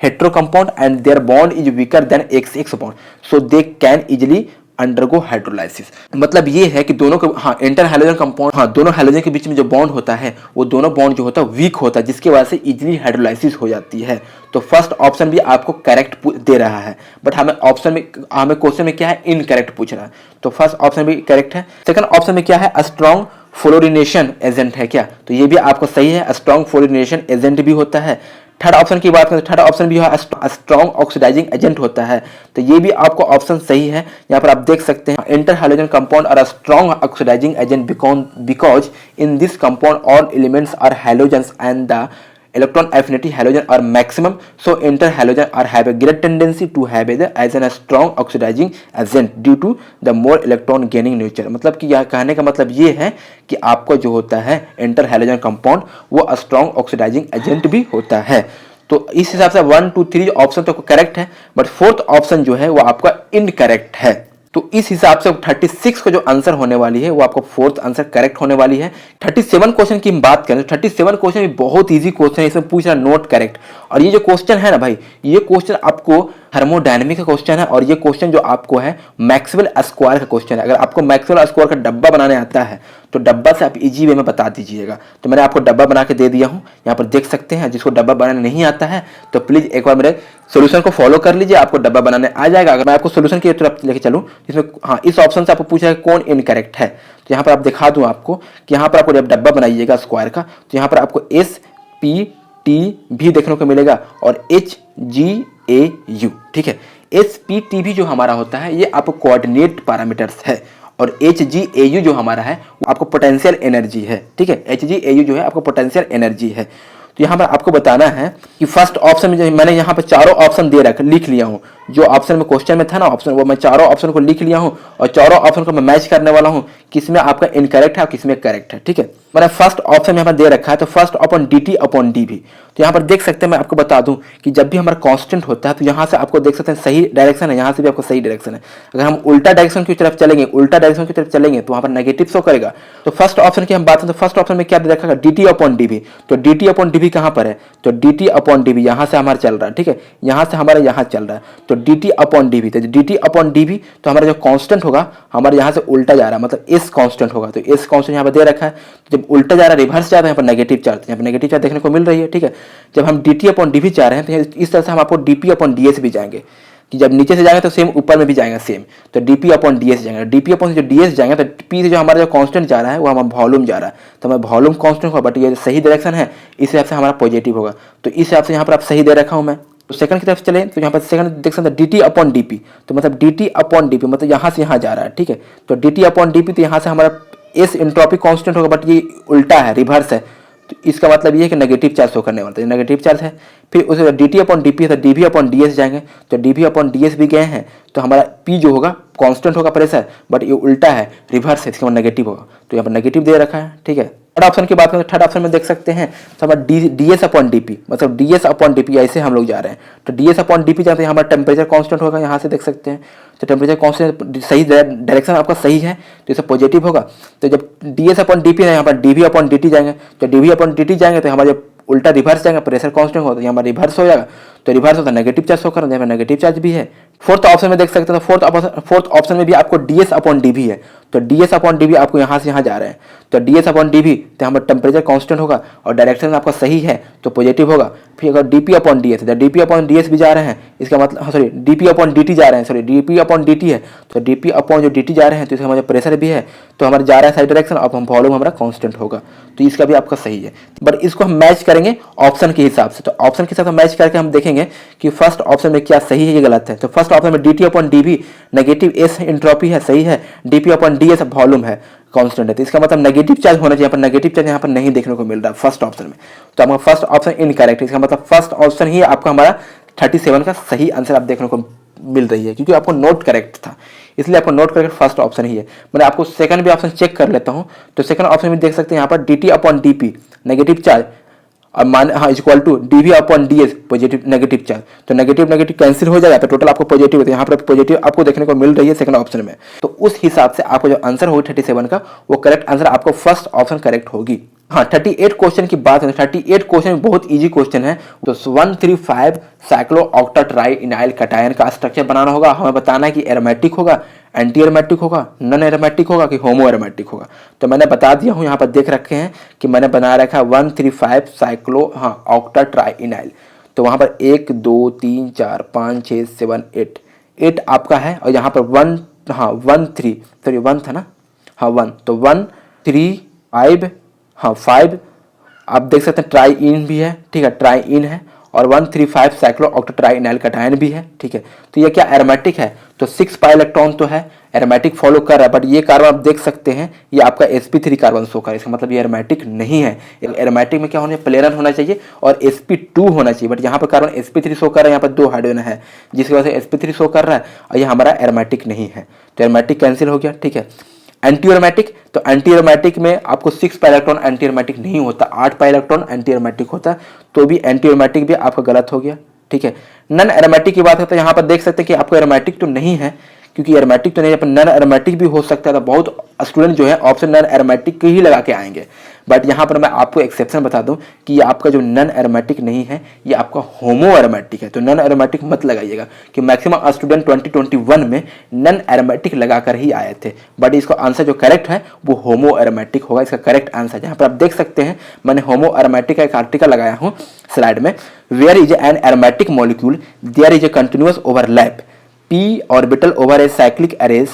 hetero compound and their bond is weaker than XX bond, so they can easily undergo hydrolysis. मतलब ये है कि दोनों के इंटर हैलोजन कंपाउंड, दोनों halogen के बीच में जो बॉन्ड होता है वो दोनों बॉन्ड जो होता है वीक होता है, जिसकी वजह से इजीली हाइड्रोलाइसिस हो जाती है। तो फर्स्ट ऑप्शन भी आपको करेक्ट दे रहा है, बट हमें क्वेश्चन में क्या है इनकरेक्ट पूछ रहा है, तो फर्स्ट ऑप्शन भी करेक्ट है। सेकंड ऑप्शन में क्या है स्ट्रॉन्ग फ्लोरिनेशन एजेंट है क्या, तो ये भी आपको सही है, स्ट्रॉन्ग फ्लोरिनेशन एजेंट भी होता है। थर्ड ऑप्शन की बात करें तो थर्ड ऑप्शन भी है स्ट्रॉन्ग ऑक्सीडाइजिंग एजेंट होता है, तो ये भी आपको ऑप्शन सही है। यहाँ पर आप देख सकते हैं इंटर हैलोजन कंपाउंड और strong oxidizing agent because in this compound all elements are halogens and the electron affinity halogen are maximum, so inter halogen are have a great tendency to have as a strong oxidizing agent due to the more electron gaining nature। मतलब कि यह कहने का मतलब ये है कि आपको जो होता है इंटर हैलोजन कंपाउंड वो स्ट्रॉन्ग ऑक्सीडाइजिंग एजेंट भी होता है। तो इस हिसाब से 1 2 3 ऑप्शन तो करेक्ट है, बट फोर्थ ऑप्शन जो है वो आपका इनकरेक्ट है। तो इस हिसाब से 36 का जो आंसर होने वाली है वो आपको फोर्थ आंसर करेक्ट होने वाली है। 37 क्वेश्चन की हम बात करें तो 37 क्वेश्चन भी बहुत इजी क्वेश्चन है, इसमें पूछ रहा नोट करेक्ट। और ये जो क्वेश्चन है ना भाई, ये क्वेश्चन आपको थर्मोडायनेमिक का क्वेश्चन है और ये क्वेश्चन जो आपको है मैक्सवेल स्क्वायर का क्वेश्चन है। अगर आपको मैक्सवेल स्क्वायर का डब्बा बनाने आता है तो डब्बा से आप इजी वे में बता दीजिएगा। तो मैंने आपको डब्बा बना के दे दिया हूँ, यहाँ पर देख सकते हैं। जिसको डब्बा बनाने नहीं आता है तो प्लीज एक बार मेरे सोल्यूशन को फॉलो कर लीजिए, आपको डब्बा बनाने आ जाएगा। अगर मैं आपको सोल्यूशन की तरफ लेके चलूँ जिसमें हाँ इस ऑप्शन से आपको पूछा है कौन इनकरेक्ट है, तो यहाँ पर आप दिखा दूँ आपको कि यहाँ पर आपको जब डब्बा बनाइएगा स्क्वायर का तो यहाँ पर आपको SPT भी देखने को मिलेगा और HGAU, ठीक है। SPT भी जो हमारा होता है ये आपको कोऑर्डिनेट पैरामीटर्स है और HGAU जो हमारा है वो आपको पोटेंशियल एनर्जी है, ठीक है। HGAU जो है आपको पोटेंशियल एनर्जी है। तो यहाँ पर आपको बताना है कि फर्स्ट ऑप्शन में जो मैंने यहाँ पर चारों ऑप्शन लिख लिया हूँ, जो ऑप्शन में क्वेश्चन में था ना ऑप्शन, वो मैं चारों ऑप्शन को लिख लिया हूँ और चारों ऑप्शन को मैं मैच करने वाला हूँ किसमें आपका इनकरेक्ट है और किसमें करेक्ट है, ठीक है। मैंने फर्स्ट ऑप्शन यहाँ पर दे रखा है तो first upon DT upon DV। तो यहाँ पर देख सकते हैं, मैं आपको बता दूं कि जब भी हमारा कांस्टेंट होता है तो यहाँ से आपको देख सकते हैं सही डायरेक्शन है, यहाँ से भी आपको सही डायरेक्शन है। अगर हम उल्टा डायरेक्शन की तरफ चलेंगे तो वहाँ पर नेगेटिव शो करेगा। तो फर्स्ट ऑप्शन की हम बात करें तो फर्स्ट ऑप्शन में क्या दे रखा है DT अपॉन DV। तो DT अपॉन DV कहाँ पर है, तो DT अपॉन DV यहाँ से हमारा चल रहा है, ठीक है, यहाँ से हमारा यहाँ चल रहा है तो DT अपॉन DV। तो DT अपॉन DV तो हमारा जो कांस्टेंट होगा हमारे यहाँ से उल्टा जा रहा है, मतलब S कांस्टेंट होगा। तो S कांस्टेंट यहाँ पर दे रखा है, तो जब उल्टा जा रहा है रिवर्स जा रहा है यहाँ पर नेगेटिव चार्ज, यहाँ पर नेगेटिव चार्ज देखने को मिल रही है, ठीक है। जब हम DT अपॉन DV जा रहे हैं तो इस तरह से हम आपको DP अपॉन DS भी जाएंगे कि जब नीचे से जाएंगे तो सेम ऊपर में भी जाएगा सेम, तो DP अपॉन DS जाएंगे। DP अपॉन जो DS जाएंगे तो P से जो हमारा जो कांस्टेंट जा रहा है वो हमारा वॉल्यूम जा रहा है, तो हमारा वॉल्यूम कांस्टेंट होगा, बट ये सही डायरेक्शन है इस हिसाब से हमारा पॉजिटिव होगा। तो इस हिसाब से यहाँ पर आप सही दे रखा हूँ मैं। तो सेकंड की तरफ चले तो यहाँ पर सेकंड देख सकते हैं DT अपॉन DP, तो मतलब DT अपॉन DP मतलब यहाँ से यहाँ जा रहा है, ठीक है। तो DT अपॉन DP तो यहाँ से हमारा S एंट्रोपी कांस्टेंट होगा, बट ये उल्टा है, रिवर्स है, तो इसका मतलब ये है कि नेगेटिव चार्ज शो करने वाला है, नेगेटिव चार्ज है। फिर उसके बाद DT अपॉन DP है तो DV अपॉन DS जाएंगे, तो DV अपॉन DS भी गए हैं तो हमारा P जो होगा कांस्टेंट होगा प्रेशर, बट ये उल्टा है, रिवर्स है, इसका मतलब नेगेटिव होगा, तो यहाँ पर नेगेटिव दे रखा है, ठीक है। थर्ड ऑप्शन की बात करें तो थर्ड ऑप्शन में देख सकते हैं तो हमारा DS अपॉन DP, मतलब DS अपॉन DP ऐसे हम लोग जा रहे हैं। तो DS अपॉन DP जाते हैं हमारा टेम्परेचर कांस्टेंट होगा, यहाँ से देख सकते हैं तो टेम्परेचर कांस्टेंट सही डायरेक्शन आपका सही है तो इसे पॉजिटिव होगा। तो जब DS अपॉन DP है यहाँ पर DV अपॉन DT जाएंगे, तो DV अपॉन DT जाएंगे तो हमारे उल्टा रिवर्स जाएगा, प्रेशर कांस्टेंट होता है, यहाँ पर रिवर्स हो जाएगा, तो रिवर्स होता है नेगेटिव चार्ज शो कर रहा है, यहाँ पर नेगेटिव चार्ज भी है। फोर्थ ऑप्शन में देख सकते हैं तो फोर्थ ऑप्शन में भी आपको DS अपॉन DV है, तो DS अपॉन DV आपको यहाँ से यहाँ जा रहे हैं, तो DS अपॉन DV तो हमारा टेम्परेचर कांस्टेंट होगा और डायरेक्शन आपका सही है तो पॉजिटिव होगा। फिर अगर DP अपॉन DS है, DP अपॉन DS भी जा रहे हैं, इसका मतलब सॉरी DP अपॉन DT जा रहे हैं, सॉरी DP अपॉन DT है, तो DP अपॉन जो DT जा रहे हैं तो इसका हमारा प्रेशर भी है तो हमारा जा रहा है सही डायरेक्शन, अब हम वॉल्यूम हमारा कांस्टेंट होगा, तो इसका भी आपका सही है। बट इसको हम मैच करेंगे ऑप्शन के हिसाब से, तो ऑप्शन के साथ मैच करके हम देखेंगे कि फर्स्ट ऑप्शन में क्या सही है या गलत है। तो फर्स्ट ऑप्शन में DT upon DV negative S entropy है, सही है। DP अपॉन DS वॉल्यूम है, कांस्टेंट है, तो इसका मतलब नेगेटिव चार्ज होना चाहिए, यहाँ पर नेगेटिव चार्ज यहाँ पर नहीं देखने को मिल रहा है फर्स्ट ऑप्शन में, तो आपका फर्स्ट ऑप्शन इनकरेक्ट है। इसका मतलब फर्स्ट ऑप्शन ही आपका हमारा 37 का सही आंसर आप देखने को मिल रही है, क्योंकि आपको नोट करेक्ट था इसलिए आपको नोट करेक्ट फर्स्ट ऑप्शन ही है। मैंने आपको सेकंड भी ऑप्शन चेक कर लेता हूँ, तो सेकंड ऑप्शन में देख सकते हैं यहाँ पर DT upon DP negative charge और मान हाँ equal to DV upon DS positive negative charge, तो नेगेटिव नेगेटिव कैंसिल हो जाएगा, तो टोटल आपको पॉजिटिव होता है, यहाँ पर पॉजिटिव आपको देखने को मिल रही है सेकंड ऑप्शन में। तो उस हिसाब से आपको जो आंसर होगी 37 का वो करेक्ट आंसर आपको फर्स्ट ऑप्शन करेक्ट होगी। हाँ 38 क्वेश्चन की बात है, 38 क्वेश्चन बहुत इजी क्वेश्चन है। तो 135 साइक्लो ऑक्टा ट्राई इनाइल कटायन का स्ट्रक्चर बनाना होगा, हमें बताना है कि एरोमेटिक होगा, एंटी एरोमेटिक होगा, नॉन एरोमेटिक होगा कि होमो एरोमेटिक होगा। तो मैंने बता दिया हूँ, यहाँ पर देख रखे हैं कि मैंने बना रखा है 135 साइक्लो ऑक्टा ट्राई इनाइल। तो वहाँ पर 1 2 3 4 5 6 7 8 आपका है, और यहाँ पर 1 3 सॉरी 1 था ना, हाँ 1, तो 1 3 5 5 आप देख सकते हैं ट्राई इन भी है, ठीक है ट्राई इन है, और 135 साइक्लो ऑक्टेट्राइनाइल कटायन भी है। ठीक है, तो ये क्या एरोमेटिक है, तो 6 पाई इलेक्ट्रॉन तो है, एरोमेटिक फॉलो कर रहा है, बट ये कार्बन आप देख सकते हैं ये आपका sp3 कार्बन शो कर रहा है, इसका मतलब ये एरोमेटिक नहीं है। एरोमेटिक में क्या होना चाहिए, प्लेनर होना चाहिए और sp2 होना चाहिए, बट यहाँ पर कार्बन sp3 शो कर रहा है, यहाँ पर 2 हाइड्रोजन है जिसकी वजह से sp3 शो कर रहा है और ये हमारा एरोमेटिक नहीं है, तो एरोमेटिक कैंसिल हो गया। ठीक है, एंटी एरोमेटिक, तो एंटी एरोमेटिक में आपको 6 पाई इलेक्ट्रॉन एंटी एरोमेटिक नहीं होता, 8 पाई इलेक्ट्रॉन एंटी एरोमेटिक होता है, तो भी एंटी एरोमेटिक भी आपका गलत हो गया। ठीक है, नन एरोमेटिक की बात है तो यहाँ पर देख सकते हैं कि आपको एरोमेटिक तो नहीं है, क्योंकि एरोमेटिक तो नहीं है, पर नन एरोमेटिक भी हो सकता है, तो बहुत स्टूडेंट जो है ऑप्शन नन एरोमेटिक ही लगा के आएंगे, बट यहाँ पर मैं आपको एक्सेप्शन बता दूं कि ये आपका जो नन एरोमेटिक नहीं है ये आपका होमो एरोमेटिक है, तो नन एरोमेटिक मत लगाइएगा कि मैक्सिमम स्टूडेंट 2021 में नन एरोमेटिक लगाकर ही आए थे, बट इसका आंसर जो करेक्ट है वो होमो एरोमेटिक होगा, इसका करेक्ट आंसर। जहाँ पर आप देख सकते हैं मैंने होमो एरोमेटिक का एक आर्टिकल लगाया हूँ स्लाइड में, where is an aromatic molecule there is a continuous overlap p orbital over a cyclic arrays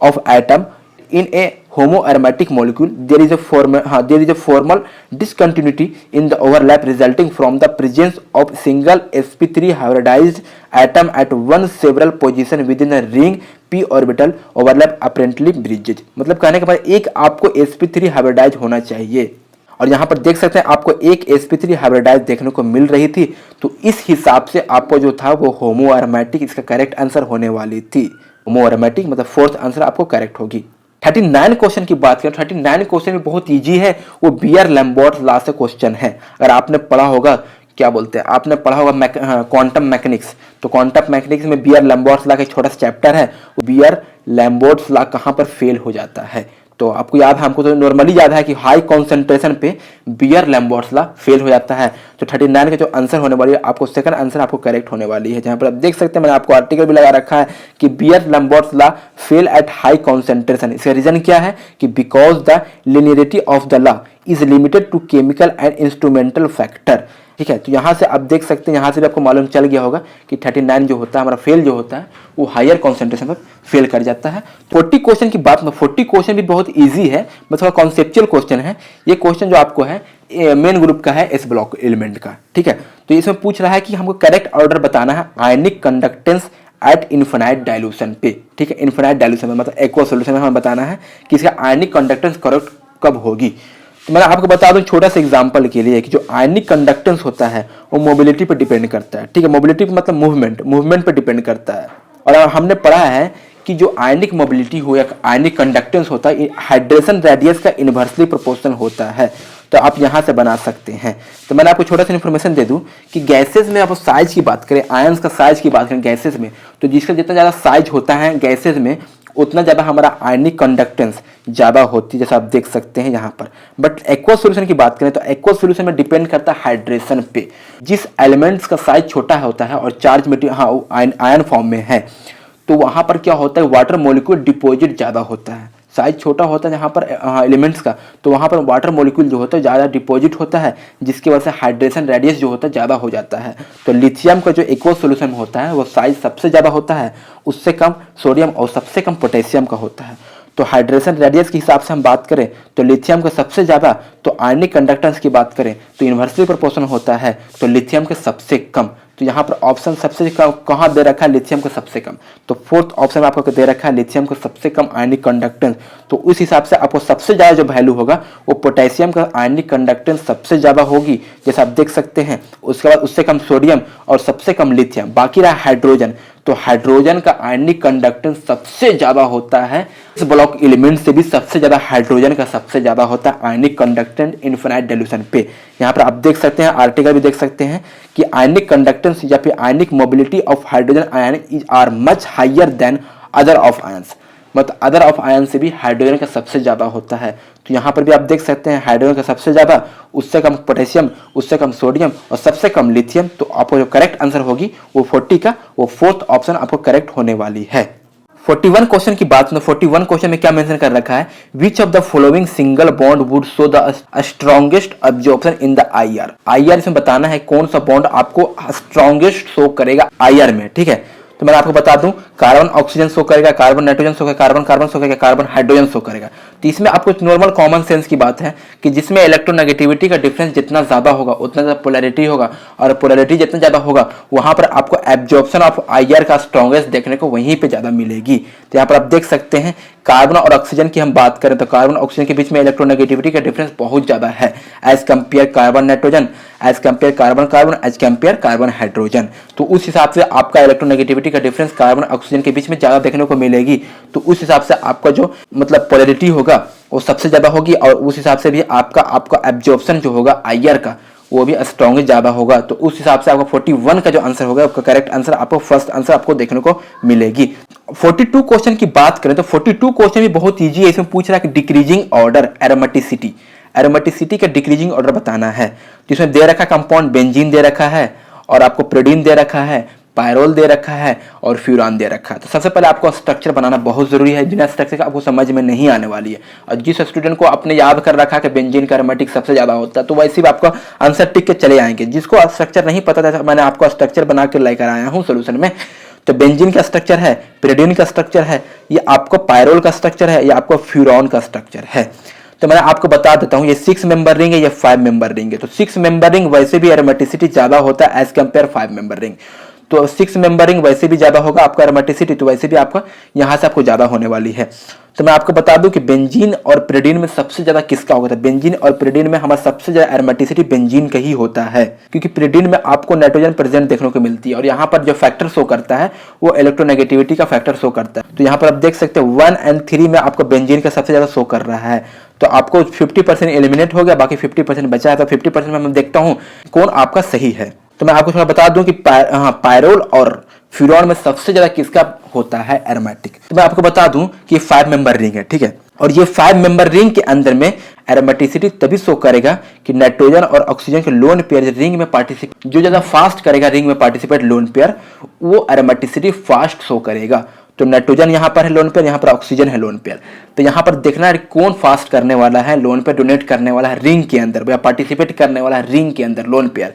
of atom in a homoaromatic molecule there is a formal discontinuity in the overlap resulting from the presence of single sp3 hybridized atom at one several position within a ring p orbital overlap apparently bridges, मतलब कहने के बाद एक आपको sp3 hybridise होना चाहिए और यहाँ पर देख सकते हैं आपको एक sp3 हाइब्रिडाइज देखने को मिल रही थी, तो इस हिसाब से आपको जो था वो होमो एरोमेटिक इसका करेक्ट आंसर होने वाली थी, होमो एरोमेटिक मतलब फोर्थ आंसर आपको करेक्ट होगी। 39 क्वेश्चन की बात करें, 39 क्वेश्चन भी बहुत इजी है, वो बीयर लैम्बर्ट लॉ से क्वेश्चन है। अगर आपने पढ़ा होगा क्या बोलते हैं, आपने पढ़ा होगा क्वांटम मैकेनिक्स, तो क्वांटम मैकेनिक्स में बीयर लैम्बर्ट लॉ का एक छोटा सा चैप्टर है, वो बीयर लैम्बर्ट लॉ कहाँ पर फेल हो जाता है, तो आपको याद है, हमको तो नॉर्मली याद है कि हाई कॉन्सेंट्रेशन पे बीयर लैम्बर्ट लॉ फेल हो जाता है, तो 39 का जो आंसर होने वाली है आपको सेकंड आंसर आपको करेक्ट होने वाली है। जहां पर आप देख सकते हैं मैंने आपको आर्टिकल भी लगा रखा है कि beer Lambert law fail at high concentration, इसका रीजन क्या है कि because the linearity of the law is limited to chemical and instrumental factor. ठीक है, तो यहाँ से आप देख सकते हैं, यहाँ से भी आपको मालूम चल गया होगा कि 39 जो होता है हमारा फेल जो होता है वो हायर कॉन्सेंट्रेशन पर फेल कर जाता है। 40 क्वेश्चन की बात में 40 क्वेश्चन भी बहुत इजी है, बस थोड़ा कॉन्सेप्चुअल क्वेश्चन है। ये क्वेश्चन जो आपको है मेन ग्रुप का है, एस ब्लॉक एलिमेंट का। ठीक है, तो इसमें पूछ रहा है कि हमको करेक्ट ऑर्डर बताना है ionic conductance at infinite dilution पे। ठीक है, इन्फिनाइट डाइल्यूशन में मतलब एक्वा सॉल्यूशन में हमें बताना है कि इसका आयनिक कंडक्टेंस करेक्ट कब होगी। तो मैं आपको बता दूं छोटा सा एग्जांपल के लिए कि जो आयनिक कंडक्टेंस होता है वो मोबिलिटी पर डिपेंड करता है। ठीक है, मोबिलिटी मतलब मूवमेंट पर डिपेंड करता है, और हमने पढ़ा है कि जो आयनिक मोबिलिटी हो या आयनिक कंडक्टेंस होता है हाइड्रेशन रेडियस का इन्वर्सली प्रोपोर्शनल होता है, तो आप यहाँ से बना सकते हैं। तो मैंने आपको छोटा सा इन्फॉर्मेशन दे दूं कि गैसेज में आप साइज की बात करें, आयंस का साइज की बात करें गैसेज में, तो जिसका जितना ज़्यादा साइज होता है गैसेज में उतना ज़्यादा हमारा आयनिक कंडक्टेंस ज़्यादा होती है, जैसा आप देख सकते हैं यहाँ पर। बट एक्वा सॉल्यूशन की बात करें तो एक्वा सॉल्यूशन में डिपेंड करता है हाइड्रेशन पे, जिस एलिमेंट्स का साइज छोटा होता है और चार्ज मटेरियल आयन फॉर्म में है, तो वहाँ पर क्या होता है वाटर मॉलिक्यूल डिपॉजिट ज़्यादा होता है। साइज छोटा होता है जहाँ पर एलिमेंट्स का, तो वहाँ पर वाटर मॉलिक्यूल जो होता है ज़्यादा डिपॉजिट होता है, जिसकी वजह से हाइड्रेशन रेडियस जो होता है ज़्यादा हो जाता है। तो लिथियम का जो एक्वा सॉल्यूशन होता है वो साइज सबसे ज़्यादा होता है, उससे कम सोडियम और सबसे कम पोटेशियम का होता है। तो हाइड्रेशन रेडियस के हिसाब से हम बात करें तो लिथियम का सबसे ज़्यादा, तो आयनिक कंडक्टेंस की बात करें तो इन्वर्सली प्रोपोर्शनल होता है, तो लिथियम के सबसे कम। तो यहाँ पर ऑप्शन सबसे कम कहाँ दे रखा है, लिथियम का सबसे कम, तो फोर्थ ऑप्शन में आपको दे रखा है लिथियम का सबसे कम आयनिक कंडक्टेंस। तो उस हिसाब से आपको सबसे ज़्यादा जो वैल्यू होगा वो पोटेशियम का आयनिक कंडक्टेंस सबसे ज़्यादा होगी, जैसा आप देख सकते हैं। उसके बाद उससे कम सोडियम और सबसे कम लिथियम, बाकी रहा हाइड्रोजन, तो हाइड्रोजन का आयनिक कंडक्टेंस सबसे ज़्यादा होता है। इस ब्लॉक एलिमेंट से भी सबसे ज़्यादा हाइड्रोजन का सबसे ज़्यादा होता है आयनिक कंडक्टेंस इन्फिनाइट डाइल्यूशन पे। यहाँ पर आप देख सकते हैं आर्टिकल भी देख सकते हैं कि आयनिक कंडक्टेंस या फिर ionic mobility of hydrogen ion is are much higher than other of ions, मतलब अदर ऑफ आयन से भी हाइड्रोजन का सबसे ज़्यादा होता है। तो यहाँ पर भी आप देख सकते हैं हाइड्रोजन का सबसे ज़्यादा, उससे कम पोटेशियम, उससे कम सोडियम और सबसे कम लिथियम। तो आपको जो करेक्ट आंसर होगी वो 40 का वो फोर्थ ऑप्शन आपको करेक्ट होने वाली है। 41 क्वेश्चन की बात में 41 क्वेश्चन में क्या मेंशन कर रखा है, which of the following single bond would show the strongest absorption in the IR. IR इसमें बताना है कौन सा बॉन्ड आपको स्ट्रॉन्गेस्ट शो करेगा आईआर में। ठीक है, तो मैं आपको बता दूं, कार्बन ऑक्सीजन शो करेगा, कार्बन नाइट्रोजन शो करेगा, कार्बन कार्बन शो करेगा, कार्बन हाइड्रोजन शो करेगा। तो इसमें आपको नॉर्मल कॉमन सेंस की बात है कि जिसमें इलेक्ट्रोनेगेटिविटी का डिफरेंस जितना ज्यादा होगा उतना ज्यादा पोलैरिटी होगा, और पोलैरिटी जितना ज्यादा होगा वहां पर आपको एब्जॉर्प्शन ऑफ आईआर का स्ट्रॉन्गेस्ट देखने को वहीं पे ज्यादा मिलेगी। तो यहाँ पर आप देख सकते हैं कार्बन और ऑक्सीजन की हम बात करें तो कार्बन ऑक्सीजन के बीच में इलेक्ट्रोनेगेटिविटी का डिफरेंस बहुत ज्यादा है as compare carbon nitrogen, as compare carbon carbon, as compare carbon hydrogen. तो उस हिसाब से आपका इलेक्ट्रोनेगेटिविटी का डिफरेंस कार्बन ऑक्सीजन के बीच में ज्यादा देखने को मिलेगी। तो उस हिसाब से आपका जो मतलब पोलैरिटी होगा वो सबसे ज्यादा होगी, और उस हिसाब से भी आपका एब्जॉर्प्शन जो होगा आईआर का वो भी स्ट्रॉन्ग ज्यादा होगा। तो उस हिसाब से आपका 41 का जो आंसर होगा आपका करेक्ट आंसर आपको फर्स्ट आंसर आपको देखने को मिलेगी। 42 क्वेश्चन की बात करें तो 42 क्वेश्चन भी बहुत इजी है। इसमें पूछ रहा है कि डिक्रीजिंग ऑर्डर एरोमेटिसिटी का डिक्रीजिंग ऑर्डर बताना है। तो इसमें दे रखा कंपाउंड बेंजीन दे रखा है, और आपको प्रोडीन दे रखा है, पायरोल दे रखा है, और फ्यूरान दे रखा है। तो सबसे पहले आपको स्ट्रक्चर बनाना बहुत जरूरी है, बिना स्ट्रक्चर का आपको समझ में नहीं आने वाली है। और जिस स्टूडेंट को आपने याद कर रखा है कि बेंजीन का एरोमेटिक सबसे ज्यादा होता है तो वैसे भी आपका आंसर टिक के चले आएंगे। जिसको स्ट्रक्चर नहीं पता था मैंने आपको स्ट्रक्चर बना के लेकर आया हूँ सोल्यूशन में। तो बेंजीन का स्ट्रक्चर है, प्रिडीन का स्ट्रक्चर है, ये आपको पायरोल का स्ट्रक्चर है, ये आपको फ्यूरॉन का स्ट्रक्चर है। तो मैं आपको बता देता हूं ये 6 मेंबर रिंग है, ये 5 मेंबर रिंग है। तो 6 मेंबर रिंग वैसे भी एरोमेटिसिटी ज्यादा होता है एज कंपेयर 5 मेंबर रिंग। तो 6 मेंबर रिंग वैसे भी ज्यादा होगा आपका एरोमेटिसिटी, तो वैसे भी आपका यहां से आपको ज्यादा होने वाली है। तो मैं आपको बता दूं कि बेंजीन और प्रिडीन में सबसे ज्यादा किसका होता है, बेंजीन और प्रिडीन में हमारा सबसे ज्यादा एरोमेटिसिटी बेंजीन का ही होता है, क्योंकि प्रिडीन में आपको नाइट्रोजन प्रेजेंट देखने को मिलती है, और यहाँ पर जो फैक्टर शो करता है वो इलेक्ट्रोनेगेटिविटी का फैक्टर शो करता है। तो यहाँ पर आप देख सकते हैं 1 और 3 में आपको बेंजीन का सबसे ज्यादा शो कर रहा है। तो आपको 50% एलिमिनेट हो गया, बाकी 50% बचा है। तो 50% में मैं देखता हूँ कौन आपका सही है। तो मैं आपको थोड़ा बता दूं कि पायरोल और फ्यूरॉन में सबसे ज्यादा किसका होता है एरोमेटिक। तो मैं आपको बता दूं कि 5 मेंबर रिंग है, ठीक है। और ये 5 मेंबर रिंग के अंदर में एरोमेटिसिटी तभी शो करेगा कि नाइट्रोजन और ऑक्सीजन के लोन पेयर रिंग में पार्टिसिपेट, जो ज्यादा फास्ट करेगा रिंग में पार्टिसिपेट लोन पेयर, वो एरोमेटिसिटी फास्ट शो करेगा। तो नाइट्रोजन यहाँ पर है लोन पेयर, यहाँ पर ऑक्सीजन है लोन पेयर। तो यहाँ पर देखना है कौन फास्ट करने वाला है, लोन पेयर डोनेट करने वाला है रिंग के अंदर या पार्टिसिपेट करने वाला है रिंग के अंदर लोन पेयर।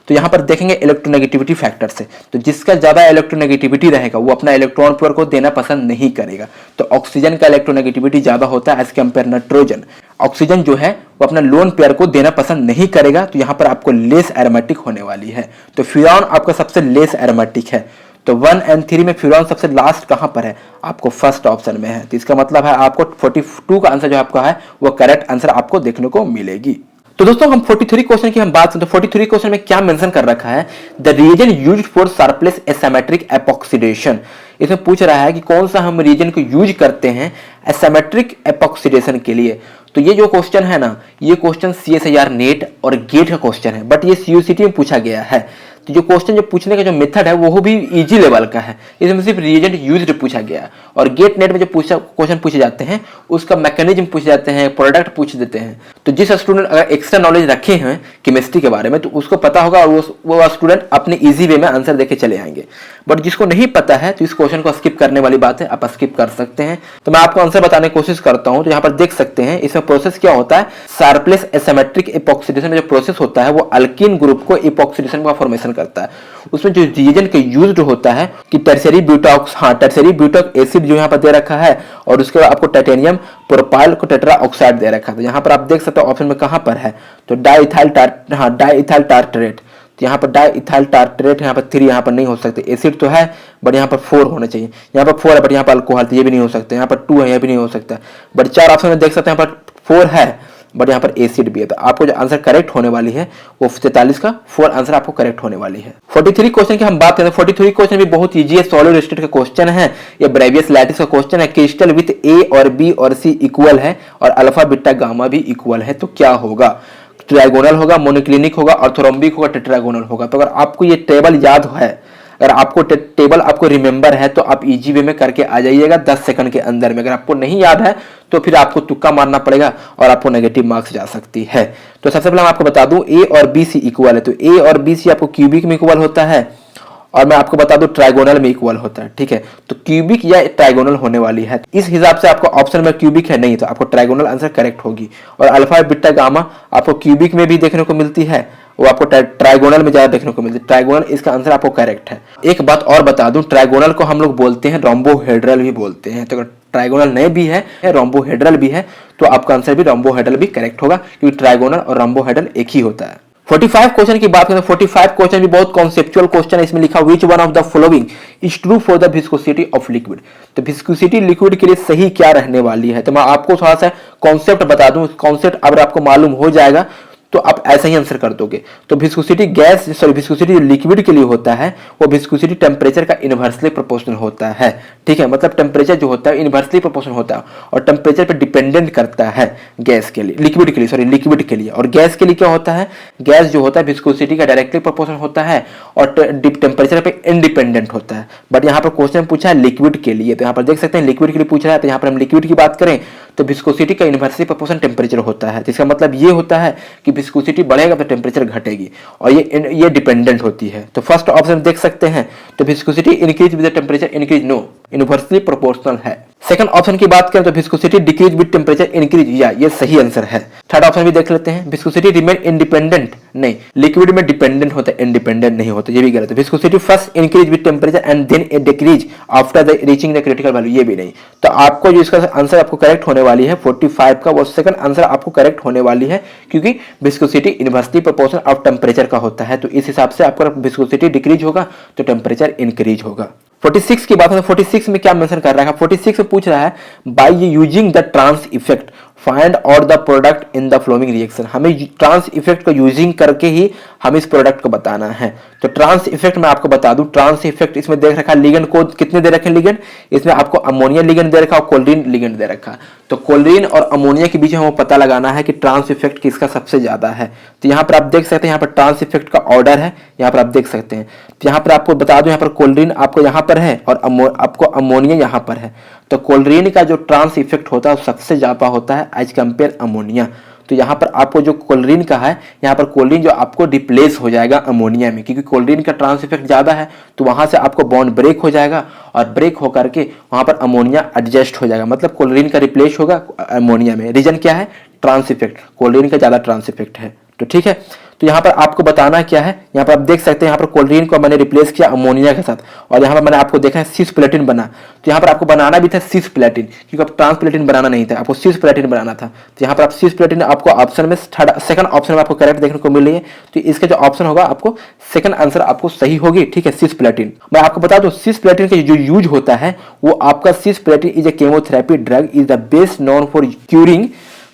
तो यहाँ पर देखेंगे इलेक्ट्रोनेगेटिविटी फैक्टर से, तो जिसका ज्यादा इलेक्ट्रोनेगेटिविटी रहेगा वो अपना इलेक्ट्रॉन पेयर को देना पसंद नहीं करेगा। तो ऑक्सीजन का इलेक्ट्रोनेगेटिविटी ज्यादा होता है एज कंपेयर नाइट्रोजन। ऑक्सीजन जो है वो अपना लोन पेयर को देना पसंद नहीं करेगा, तो यहाँ पर आपको लेस एरोमेटिक होने वाली है। तो फ्यूरॉन आपका सबसे लेस एरोमेटिक है। तो 1 और 3 में फ्यूरॉन सबसे लास्ट कहां पर है, आपको फर्स्ट ऑप्शन में है। तो इसका मतलब है आपको 42 का आंसर जो आपका है वो करेक्ट आंसर आपको देखने को मिलेगी। तो दोस्तों हम 43 क्वेश्चन की हम बात करें तो 43 क्वेश्चन में क्या मेंशन कर रखा है, the reason used for surplus asymmetric epoxidation. इसमें पूछ रहा है कि कौन सा हम रीजन को यूज करते हैं एसिमेट्रिक एपॉक्सीडेशन के लिए। तो ये जो क्वेश्चन है ना, ये क्वेश्चन CSIR नेट और गेट का क्वेश्चन है, बट ये CUCT में पूछा गया है। तो जो क्वेश्चन जो पूछने का जो मेथड है वो भी इजी लेवल का है, इसमें सिर्फ रिएजेंट यूज्ड पूछा गया है। और गेट नेट में जो क्वेश्चन पूछे जाते हैं उसका मैकेनिज्म पूछ जाते हैं, प्रोडक्ट पूछ देते हैं। तो जिस स्टूडेंट अगर एक्स्ट्रा नॉलेज रखे हैं केमिस्ट्री के बारे में तो उसको पता होगा, और वो स्टूडेंट अपने इजी वे में आंसर देके चले आएंगे। बट जिसको नहीं पता है तो इस क्वेश्चन को स्किप करने वाली बात है, आप स्किप कर सकते हैं। तो मैं आपको आंसर बताने की कोशिश करता हूं। तो यहाँ पर देख सकते हैं इसमें प्रोसेस क्या होता है, शार्पलेस एसिमेट्रिक एपॉक्सीडेशन में जो प्रोसेस होता है वो अल्कीन ग्रुप को एपॉक्सीडेशन का फॉर्मेशन करता है। उसमें जो रिएजेंट के यूज्ड होता है कि टर्शियरी ब्यूटॉक्स एसिड जो यहाँ पर दे रखा है, और उसके बाद आपको टाइटेनियम प्रोपाइल को टेट्रा ऑक्साइड दे रखा है। तो यहाँ पर आप देख सकते हो ऑप्शन में कहां पर है, तो डाइइथाइल टार्टरेट। तो यहाँ पर डाइइथाइल टार्टरेट, यहाँ पर 3 यहाँ पर नहीं हो सकते, एसिड तो है बट यहाँ पर 4 होना चाहिए। यहाँ पर 4 है बट यहाँ पर अल्कोहल, तो ये भी नहीं हो सकता। यहाँ पर 2 है, ये भी नहीं हो सकता। बट 4 ऑप्शन में देख सकते हैं, यहाँ पर 4 है बट यहाँ पर एसिड भी है। तो आपको जो आंसर करेक्ट होने वाली है वो 43 का 4 आंसर आपको करेक्ट होने वाली है। 43 क्वेश्चन की हम बात करें, 43 क्वेश्चन भी बहुत इजी है, सॉलिड स्टेट का क्वेश्चन है, ये ब्रेवियस लैटिस का क्वेश्चन है। क्रिस्टल विथ ए और बी और सी इक्वल है और अल्फा बीटा गामा भी इक्वल है, तो क्या होगा, ट्राइगोनल होगा, मोनोक्लिनिक होगा, ऑर्थोरोम्बिक होगा, टेट्रागोनल होगा। तो अगर आपको ये टेबल याद है, अगर आपको टेबल आपको रिमेंबर है तो आप इजी वे में करके आ जाइएगा 10 सेकंड के अंदर में। अगर आपको नहीं याद है तो फिर आपको तुक्का मारना पड़ेगा और आपको नेगेटिव मार्क्स जा सकती है। तो सबसे पहले मैं आपको बता दूं ए और बी सी इक्वल है, तो ए और बी सी आपको क्यूबिक में इक्वल होता है, और मैं आपको बता दूं ट्राइगोनल में इक्वल होता है, ठीक है। तो क्यूबिक या ट्राइगोनल होने वाली है, इस हिसाब से आपको ऑप्शन में क्यूबिक है नहीं, तो आपको ट्राइगोनल आंसर करेक्ट होगी। और अल्फा बीटा गामा आपको क्यूबिक में भी देखने को मिलती है, वो आपको ट्राइगोनल में ज़्यादा देखने को मिलती है। ट्राइगोनल इसका आंसर आपको करेक्ट है। एक बात और बता दूं, ट्राइगोनल को हम लोग बोलते हैं रोम्बोहेड्रल भी बोलते हैं। तो अगर ट्राइगोनल नहीं भी है, रोम्बोहेड्रल भी है, तो आपका आंसर भी रोम्बोहेड्रल भी करेक्ट होगा, क्योंकि ट्राइगोनल और रोम्बोहेड्रल एक ही होता है। 45 क्वेश्चन की बात करें तो 45 क्वेश्चन भी बहुत कॉन्सेप्चुअल क्वेश्चन है। इसमें लिखा which one of the following is true for the viscosity of liquid. तो विस्कोसिटी लिक्विड के लिए सही क्या रहने वाली है, तो मैं आपको थोड़ा सा कॉन्सेप्ट बता दूं। कॉन्सेप्ट अगर आपको मालूम हो जाएगा तो आप ऐसा ही आंसर कर दोगे। तो विस्कोसिटी विस्कोसिटी जो लिक्विड के लिए होता है वो विस्कोसिटी टेम्परेचर का इनवर्सली प्रोपोर्शनल होता है। ठीक है, मतलब टेम्परेचर जो होता है इनवर्सली प्रोपोर्शनल होता है और टेम्परेचर पे डिपेंडेंट करता है गैस के लिए, लिक्विड के लिए। और गैस के लिए क्या होता है, गैस जो होता है विस्कोसिटी का डायरेक्टली प्रोपोर्शनल होता है और टेम्परेचर पे इंडिपेंडेंट होता है। बट यहाँ पर क्वेश्चन पूछा है लिक्विड के लिए, तो यहाँ पर देख सकते हैं लिक्विड के लिए पूछ रहा है। तो यहाँ पर हम लिक्विड की बात करें तो विस्कोसिटी का इनवर्सली प्रोपोर्शनल टेम्परेचर होता है। इसका मतलब ये होता है कि विस्कोसिटी बढ़ेगा तो टेम्परेचर घटेगी, और ये डिपेंडेंट होती है। तो फर्स्ट ऑप्शन देख सकते हैं, तो viscosity increase with temperature increase, no, inversely proportional है। सेकंड ऑप्शन की बात करें तो viscosity decrease with temperature increase, या ये सही आंसर है। थर्ड ऑप्शन भी देख लेते हैं, विस्कोसिटी रिमेन इंडिपेंडेंट, नहीं, लिक्विड में डिपेंडेंट होता है, इंडिपेंडेंट नहीं होता, ये भी गलत है। Viscosity first increase with temperature and then a decrease after the reaching the critical value, ये भी नहीं। तो आपको जो इसका आंसर आपको करेक्ट होने वाली है 45 का, वो सेकंड आंसर आपको करेक्ट होने वाली है, क्योंकि viscosity inversely proportional of temperature का होता है। तो इस हिसाब से आपका विस्कोसिटी डिक्रीज होगा तो टेम्परेचर इंक्रीज होगा। 46 की बात है, 46 में क्या मेंशन कर रहा है, 46 में पूछ रहा है by using the trans effect find out the product in the flowing reaction. हमें ट्रांस इफेक्ट को यूजिंग करके ही हम इस प्रोडक्ट को बताना है। तो ट्रांस इफेक्ट मैं आपको बता दूं, ट्रांस इफेक्ट इसमें देख रखा है, लिगेंड को कितने दे रखे लिगेंड, इसमें आपको अमोनिया लिगेंड दे रखा और कोल्ड्रीन लिगेंड दे रखा। तो कोल्ड्रीन और अमोनिया के बीच में हमें पता लगाना है कि ट्रांस इफेक्ट किसका सबसे ज्यादा है। तो यहाँ पर आप देख सकते हैं, यहाँ पर ट्रांस इफेक्ट का ऑर्डर है, यहाँ पर आप देख सकते हैं। तो यहाँ पर आपको बता दूं, यहाँ पर कोल्ड्रीन आपको यहाँ पर है और आपको अमोनिया यहाँ पर है। तो कोल्ड्रीन का जो ट्रांस इफेक्ट होता है वो सबसे ज्यादा होता है एज कंपेयर अमोनिया। तो यहाँ पर आपको जो कोल्ड्रीन का है, यहाँ पर कोल्ड्रीन जो आपको रिप्लेस हो जाएगा अमोनिया में, क्योंकि कोल्ड्रीन का ट्रांस इफेक्ट ज़्यादा है। तो वहाँ से आपको बॉन्ड ब्रेक हो जाएगा और ब्रेक होकर के वहाँ पर अमोनिया एडजस्ट हो जाएगा, मतलब कोल्ड्रीन का रिप्लेस होगा अमोनिया में। रीजन क्या है, ट्रांस इफेक्ट, कोल्ड्रीन का ज़्यादा ट्रांस इफेक्ट है। तो ठीक है, तो यहाँ पर आपको बताना क्या है, यहाँ पर आप देख सकते हैं यहाँ पर कोल्ड्रीन को मैंने रिप्लेस किया अमोनिया के साथ, और यहाँ पर मैंने आपको देखा है सिस्प्लेटिन बना। तो यहाँ पर आपको बनाना भी था सिस्प्लेटिन, क्योंकि अब ट्रांसप्लेटिन बनाना नहीं था, आपको सिस्प्लेटिन बनाना था। तो यहाँ पर आप सिस्प्लेटिन आपको ऑप्शन में सेकंड ऑप्शन में आपको करेक्ट देखने को मिल रही है। तो इसका जो ऑप्शन होगा आपको सेकंड आंसर आपको सही होगी। ठीक है, सिस्प्लेटिन। मैं आपको बता दूं सिस्प्लेटिन का जो यूज होता है वो आपका cisplatin is a chemotherapy drug, is the best known for curing,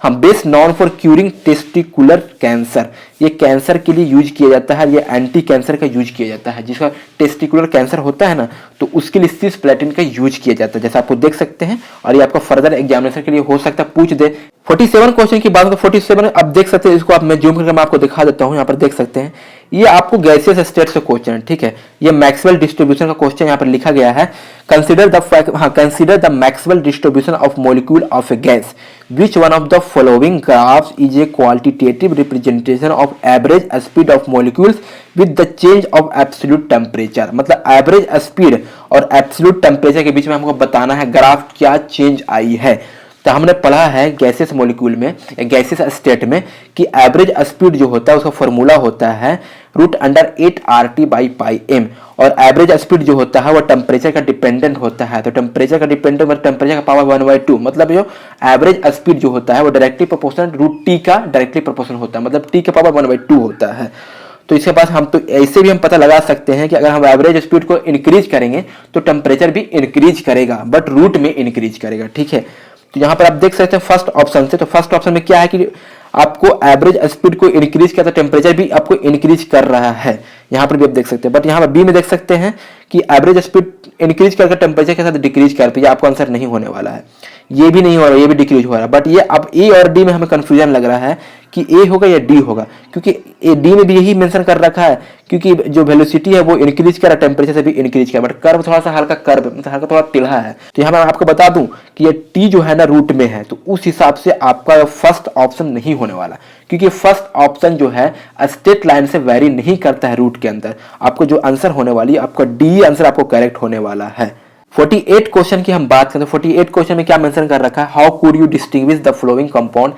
best non for curing testicular cancer. ये कैंसर के लिए यूज किया जाता है, ये एंटी कैंसर का यूज किया जाता है। जिसका टेस्टिकुलर कैंसर होता है ना, तो उसके लिए सिस्प्लेटिन का यूज किया जाता है, जैसा आपको देख सकते हैं। और ये आपका फर्दर एग्जामिनेशन के लिए हो सकता है पूछ दे। 47 क्वेश्चन की बात करें, 47 आप देख सकते हैं, इसको आप मैं जूम करके मैं आपको दिखा देता हूँ। यहाँ पर देख सकते हैं, ये आपको गैसियस स्टेट से क्वेश्चन है। ठीक है, ये मैक्सवेल डिस्ट्रीब्यूशन का क्वेश्चन यहाँ पर लिखा गया है। Consider the Maxwell distribution of molecule of A gas, which one of the following graphs is a qualitative representation of average speed of molecules with the change of absolute temperature. मतलब average speed और absolute temperature के बीच में हमको बताना है graph क्या change आई है। तो हमने पढ़ा है गैसेस मॉलिक्यूल में, गैसेस स्टेट में, कि एवरेज स्पीड जो होता है उसका फॉर्मूला होता है √8RT/πm, और एवरेज स्पीड जो होता है वो टेम्परेचर का डिपेंडेंट होता है। तो टेम्परेचर का डिपेंडेंट मतलब टेम्परेचर का पावर 1/2, मतलब जो एवरेज स्पीड जो होता है वो डायरेक्टली प्रोपोर्शनल √T का डायरेक्टली प्रोपोर्शनल होता है, मतलब T का पावर 1/2 होता है। तो इसके पास हम तो ऐसे भी हम पता लगा सकते हैं कि अगर हम एवरेज स्पीड को इंक्रीज करेंगे तो टेम्परेचर भी इंक्रीज करेगा, बट रूट में इंक्रीज करेगा। ठीक है, तो यहाँ पर आप देख सकते हैं फर्स्ट ऑप्शन से। तो फर्स्ट ऑप्शन में क्या है कि आपको एवरेज स्पीड को इंक्रीज किया तो टेम्परेचर भी आपको इंक्रीज कर रहा है, यहाँ पर भी आप देख सकते हैं। बट यहाँ पर बी में देख सकते हैं कि एवरेज स्पीड इंक्रीज करके टेम्परेचर के साथ डिक्रीज करते हैं, आपका आंसर नहीं होने वाला है। ये भी नहीं हो रहा, ये भी डिक्रीज हो रहा है। बट ये अब ए और डी में हमें कंफ्यूजन लग रहा है कि ए होगा या डी होगा, क्योंकि ए डी में भी यही मेंशन कर रखा है, क्योंकि जो वेलोसिटी है वो इंक्रीज कर रहा है, टेम्परेचर से भी इंक्रीज कर, बट कर्व थोड़ा सा हल्का कर्व, मतलब हल्का थोड़ा टिल्हा है। तो यहाँ मैं आपको बता दूं कि ये टी जो है ना रूट में है, तो उस हिसाब से आपका फर्स्ट ऑप्शन नहीं होने वाला, क्योंकि फर्स्ट ऑप्शन जो है स्ट्रेट लाइन से वेरी नहीं करता है रूट के अंदर। आपको जो आंसर होने वाली है आपका डी आंसर आपको करेक्ट होने वाला है। 48 क्वेश्चन की हम बात करें तो 48 क्वेश्चन में क्या मेंशन कर रखा है, how could you distinguish the flowing compound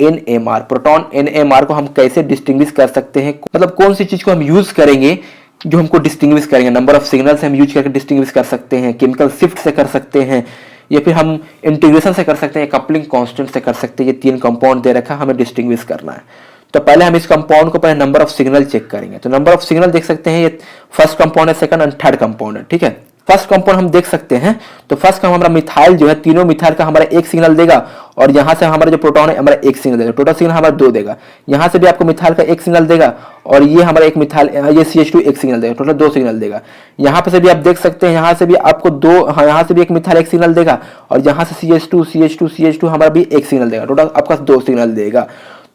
NMR। Proton NMR को हम कैसे डिस्टिंग्विश कर सकते हैं, मतलब कौन सी चीज को हम यूज करेंगे जो हमको डिस्टिंग्विश करेंगे। नंबर ऑफ सिग्नल से हम यूज करके डिस्टिंग्विश कर सकते हैं, केमिकल शिफ्ट से कर सकते हैं, या फिर हम इंटीग्रेशन से कर सकते हैं, कपलिंग कांस्टेंट से कर सकते हैं। ये 3 कंपाउंड दे रखा है, हमें डिस्टिंग्विश करना है। तो पहले हम इस कंपाउंड को पहले नंबर ऑफ सिग्नल चेक करेंगे। तो नंबर ऑफ सिग्नल देख सकते हैं, ये फर्स्ट कंपाउंड है, सेकंड एंड थर्ड कंपाउंड है, ठीक है। फर्स्ट कंपाउंड हम देख सकते हैं, तो फर्स्ट का हमारा मिथाइल जो है, तीनों मिथाइल का हमारा एक सिग्नल देगा, और यहाँ से हमारा जो प्रोटॉन है हमारा एक सिग्नल देगा, टोटल सिग्नल हमारा 2 देगा। यहाँ से भी आपको मिथाइल का एक सिग्नल देगा, और ये हमारा एक मिथाइल, ये CH2 एक सिग्नल देगा, टोटल 2 सिग्नल देगा। यहाँ पे से भी आप देख सकते हैं, यहाँ से भी आपको 2, हाँ यहाँ से भी एक मिथाइल एक सिग्नल देगा, और यहाँ से CH2 हमारा भी एक सिग्नल देगा, टोटल आपका 2 सिग्नल देगा।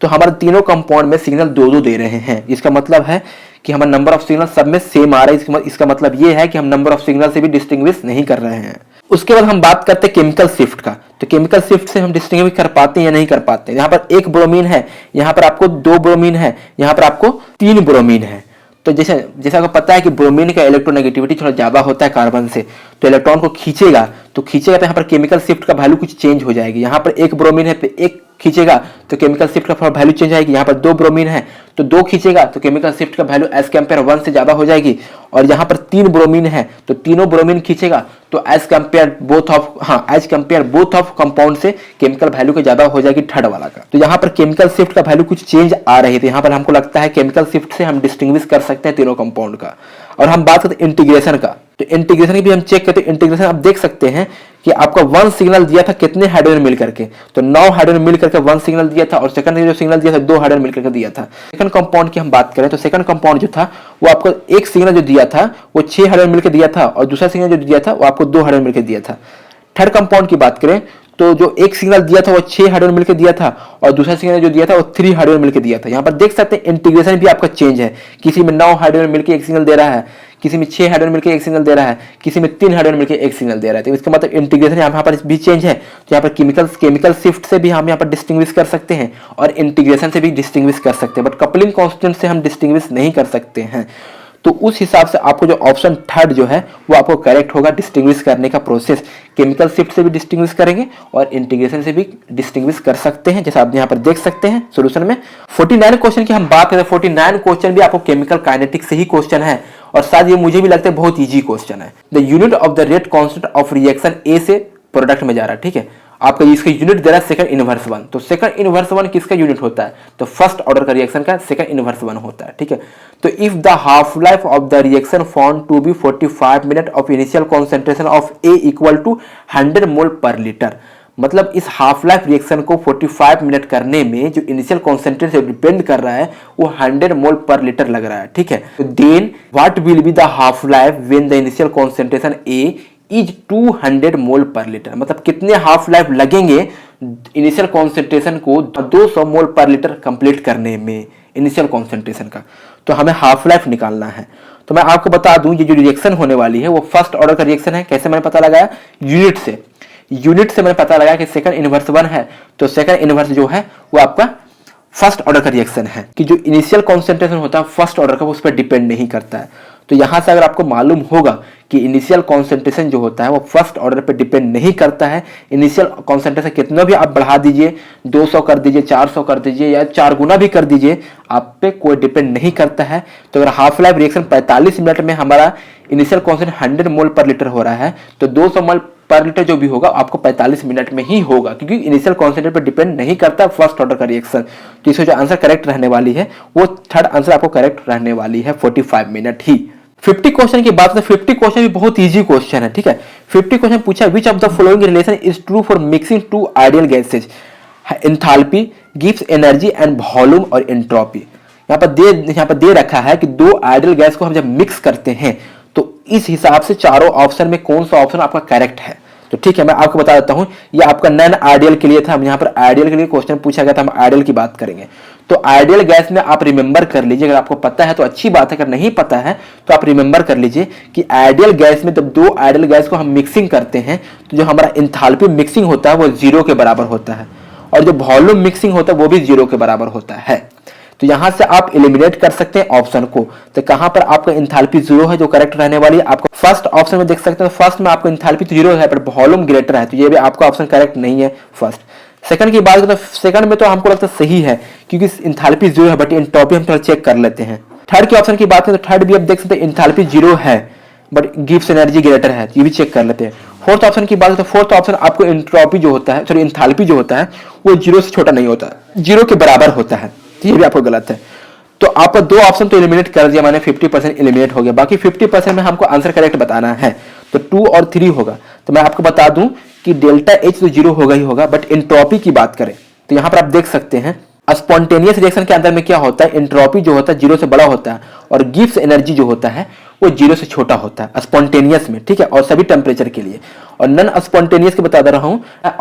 तो हमारे तीनों कंपाउंड में सिग्नल 2-2 दे रहे हैं। इसका मतलब है कि हमारा नंबर ऑफ सिग्नल सब में सेम आ रहा है। इसका मतलब ये है कि हम नंबर ऑफ सिग्नल से भी डिस्टिंग्विश नहीं कर रहे हैं। उसके बाद हम बात करते हैं केमिकल शिफ्ट का। तो केमिकल शिफ्ट से हम डिस्टिंग्विश कर पाते हैं या नहीं कर पाते हैं। यहाँ पर 1 ब्रोमीन है, यहाँ पर आपको 2 ब्रोमीन है, यहाँ पर आपको 3 ब्रोमीन है। तो जैसे आपको पता है कि ब्रोमीन का इलेक्ट्रोनेगेटिविटी थोड़ा ज्यादा होता है कार्बन से, तो इलेक्ट्रॉन को खींचेगा तो यहाँ पर केमिकल शिफ्ट का वैल्यू कुछ चेंज हो जाएगी। यहाँ पर 1 ब्रोमीन है तो 1 खींचेगा तो केमिकल शिफ्ट का वैल्यू चेंज आएगी। यहाँ पर 2 ब्रोमीन है तो 2 खींचेगा तो केमिकल शिफ्ट का वैल्यू एज कंपेयर 1 से ज्यादा हो जाएगी। और यहाँ पर 3 ब्रोमीन है तो तीनों ब्रोमीन खींचेगा तो as compare both of compound से केमिकल वैल्यू का ज्यादा हो जाएगी थर्ड वाला का। तो यहाँ पर केमिकल शिफ्ट का वैल्यू कुछ चेंज आ रही है, तो यहाँ पर हमको लगता है केमिकल शिफ्ट से हम डिस्टिंग्विश कर सकते हैं तीनों कंपाउंड का। और हम बात करते हैं इंटीग्रेशन का, तो इंटीग्रेशन की भी हम चेक करते हैं। इंटीग्रेशन आप देख सकते हैं कि आपका 1 सिग्नल दिया था कितने हाइड्रोजन मिल करके, तो 9 हाइड्रोजन मिल करके 1 सिग्नल दिया था, और सेकंड जो सिग्नल दिया था 2 हाइड्रोजन मिल करके दिया था। सेकंड कंपाउंड की हम बात करें तो सेकंड कंपाउंड जो था वो आपको एक सिग्नल जो दिया था वो 6 हाइड्रोजन मिलकर दिया था, और दूसरा सिग्नल जो दिया था वो आपको 2 हाइड्रोजन मिलकर दिया था। थर्ड कंपाउंड की बात करें तो जो एक सिग्नल दिया था वो 6 हाइड्रोजन मिलकर दिया था, और दूसरा सिग्नल जो दिया था वो 3 हाइड्रोजन मिलकर दिया था। यहाँ पर देख सकते हैं इंटीग्रेशन भी आपका चेंज है, किसी में 9 हाइड्रोजन मिलकर एक सिग्नल दे रहा है, किसी में 6 हाइड्रोजन मिलकर एक सिग्नल दे रहा है, किसी में 3 हाइड्रोजन मिलकर एक सिग्नल दे रहा है। तो इसका मतलब इंटीग्रेशन यहाँ पर भी चेंज है। तो यहाँ पर केमिकल शिफ्ट से भी हम यहाँ पर डिस्टिंग्विश कर सकते हैं, और इंटीग्रेशन से भी डिस्टिंग्विश कर सकते हैं, बट कपलिंग कांस्टेंट से हम डिस्टिंग्विश नहीं कर सकते हैं। तो उस हिसाब से आपको जो ऑप्शन थर्ड जो है वो आपको करेक्ट होगा। डिस्टिंग्विश करने का प्रोसेस केमिकल शिफ्ट से भी डिस्टिंग्विश करेंगे और इंटीग्रेशन से भी डिस्टिंग्विश कर सकते हैं, जैसा आप यहाँ पर देख सकते हैं सॉल्यूशन में। 49 क्वेश्चन की हम बात करें, 49 क्वेश्चन भी आपको केमिकल काइनेटिक्स से ही क्वेश्चन है, और शायद ये मुझे भी लगता है बहुत ईजी क्वेश्चन है। The unit of the rate constant of reaction A से प्रोडक्ट में जा रहा है, ठीक है। आपका इसका यूनिट दे रहा है सेकंड इनवर्स 1, तो सेकंड इनवर्स 1 किसका यूनिट होता है, तो फर्स्ट ऑर्डर का रिएक्शन का सेकंड इनवर्स 1 होता है, ठीक है। तो if the half life of the reaction found to be 45 minute of initial concentration of a equal to 100 mole per litre, मतलब इस हाफ लाइफ रिएक्शन को 45 मिनट करने में जो इनिशियल कॉन्सेंट्रेशन डिपेंड कर रहा है वो 100 मोल पर लीटर लग रहा है, ठीक है। तो then what will be the half life when the initial concentration a is 200 mole per litre, मतलब कितने हाफ लाइफ लगेंगे इनिशियल कॉन्सेंट्रेशन को 200 मोल पर लीटर कंप्लीट करने में इनिशियल कॉन्सेंट्रेशन का। तो हमें हाफ लाइफ निकालना है। तो मैं आपको बता दूं ये जो रिएक्शन होने वाली है वो फर्स्ट ऑर्डर का रिएक्शन है। कैसे मैंने पता लगाया, यूनिट से मैंने पता लगाया कि सेकंड इनवर्स 1 है, तो सेकंड इनवर्स जो है वो आपका फर्स्ट ऑर्डर का रिएक्शन है, कि जो इनिशियल कॉन्सेंट्रेशन होता है फर्स्ट ऑर्डर का वो उस पर डिपेंड नहीं करता है। तो यहां से अगर आपको मालूम होगा कि इनिशियल कॉन्सेंट्रेशन जो होता है वो फर्स्ट ऑर्डर पे डिपेंड नहीं करता है, इनिशियल कॉन्सेंट्रेशन कितना भी आप बढ़ा दीजिए, 200 कर दीजिए, 400 कर दीजिए, या 4 गुना भी कर दीजिए, आप पे कोई डिपेंड नहीं करता है। तो अगर हाफ लाइफ रिएक्शन 45 मिनट में हमारा initial concentration 100 mole per litre हो रहा है, तो 200 मोल पर लीटर जो भी होगा आपको 45 मिनट में ही होगा, क्योंकि इनिशियल कॉन्सेंट्रेशन पर डिपेंड नहीं करता फर्स्ट ऑर्डर का रिएक्शन। तो इसका जो आंसर करेक्ट रहने वाली है वो थर्ड आंसर आपको करेक्ट रहने वाली है, 45 मिनट ही। 50 क्वेश्चन की बात करें, 50 क्वेश्चन भी बहुत इजी क्वेश्चन है, ठीक है। 50 क्वेश्न पूछा, which of the following relation is true for mixing two ideal gases, enthalpy gives energy and volume और एंट्रोपी। यहाँ पर दे रखा है कि 2 आइडियल गैस को हम जब मिक्स करते हैं तो इस हिसाब से चारों ऑप्शन में कौन सा ऑप्शन आपका करेक्ट है। तो ठीक है, मैं आपको बता देता हूं, ये आपका नॉन आइडियल के लिए था। हम यहाँ पर आइडियल के लिए क्वेश्चन पूछा गया था, हम आइडियल की बात करेंगे। तो आइडियल गैस में आप रिमेंबर कर लीजिए, अगर आपको पता है तो अच्छी बात है, अगर नहीं पता है तो आप रिमेंबर कर लीजिए कि आइडियल गैस में जब 2 आइडियल गैस को हम मिक्सिंग करते हैं तो जो हमारा एंथैल्पी मिक्सिंग होता है वो 0 के बराबर होता है, और जो वॉल्यूम मिक्सिंग होता है वो भी 0 के बराबर होता है। तो यहां से आप एलिमिनेट कर सकते हैं ऑप्शन को। तो कहां पर आपका एंथैल्पी 0 है जो करेक्ट रहने वाली है, आपको फर्स्ट ऑप्शन में देख सकते हैं। फर्स्ट में आपको एंथैल्पी 0 है पर वॉल्यूम ग्रेटर है, तो ये भी आपका ऑप्शन करेक्ट नहीं है फर्स्ट। सेकंड की बात करें तो सेकंड में तो हमको लगता है सही है क्योंकि इंथैल्पी जीरो है, बट एंट्रोपी हम थोड़ा चेक कर लेते हैं। थर्ड के ऑप्शन की बात करें तो थर्ड भी आप देख सकते हैं इंथैल्पी जीरो है बट गिव्स एनर्जी ग्रेटर है, ये भी चेक कर लेते हैं। फोर्थ ऑप्शन की बात करें तो फोर्थ ऑप्शन आपको एंट्रोपी जो होता है, सॉरी इंथैल्पी जो होता है वो जीरो से छोटा नहीं होता है, जीरो के बराबर होता है, ये भी आपको गलत है। तो आपका दो ऑप्शन तो एलिमिनेट कर दिया मैंने, 50% एलिमिनेट हो गया, बाकी 50% में हमको आंसर करेक्ट बताना है, तो 2 और 3 होगा। तो मैं आपको बता दूं कि डेल्टा एच तो जीरो होगा ही होगा, बट एंट्रोपी की बात करें तो यहां पर आप देख सकते हैं स्पॉन्टेनियस रिएक्शन के अंदर में क्या होता है, एंट्रोपी जो होता है जीरो से बड़ा होता है और गिव्स एनर्जी जो होता है वो जीरो से छोटा होता है स्पॉन्टेनियस में, ठीक है, और सभी टेम्परेचर के लिए। और नॉन स्पॉन्टेनियस के बता दे रहा हूं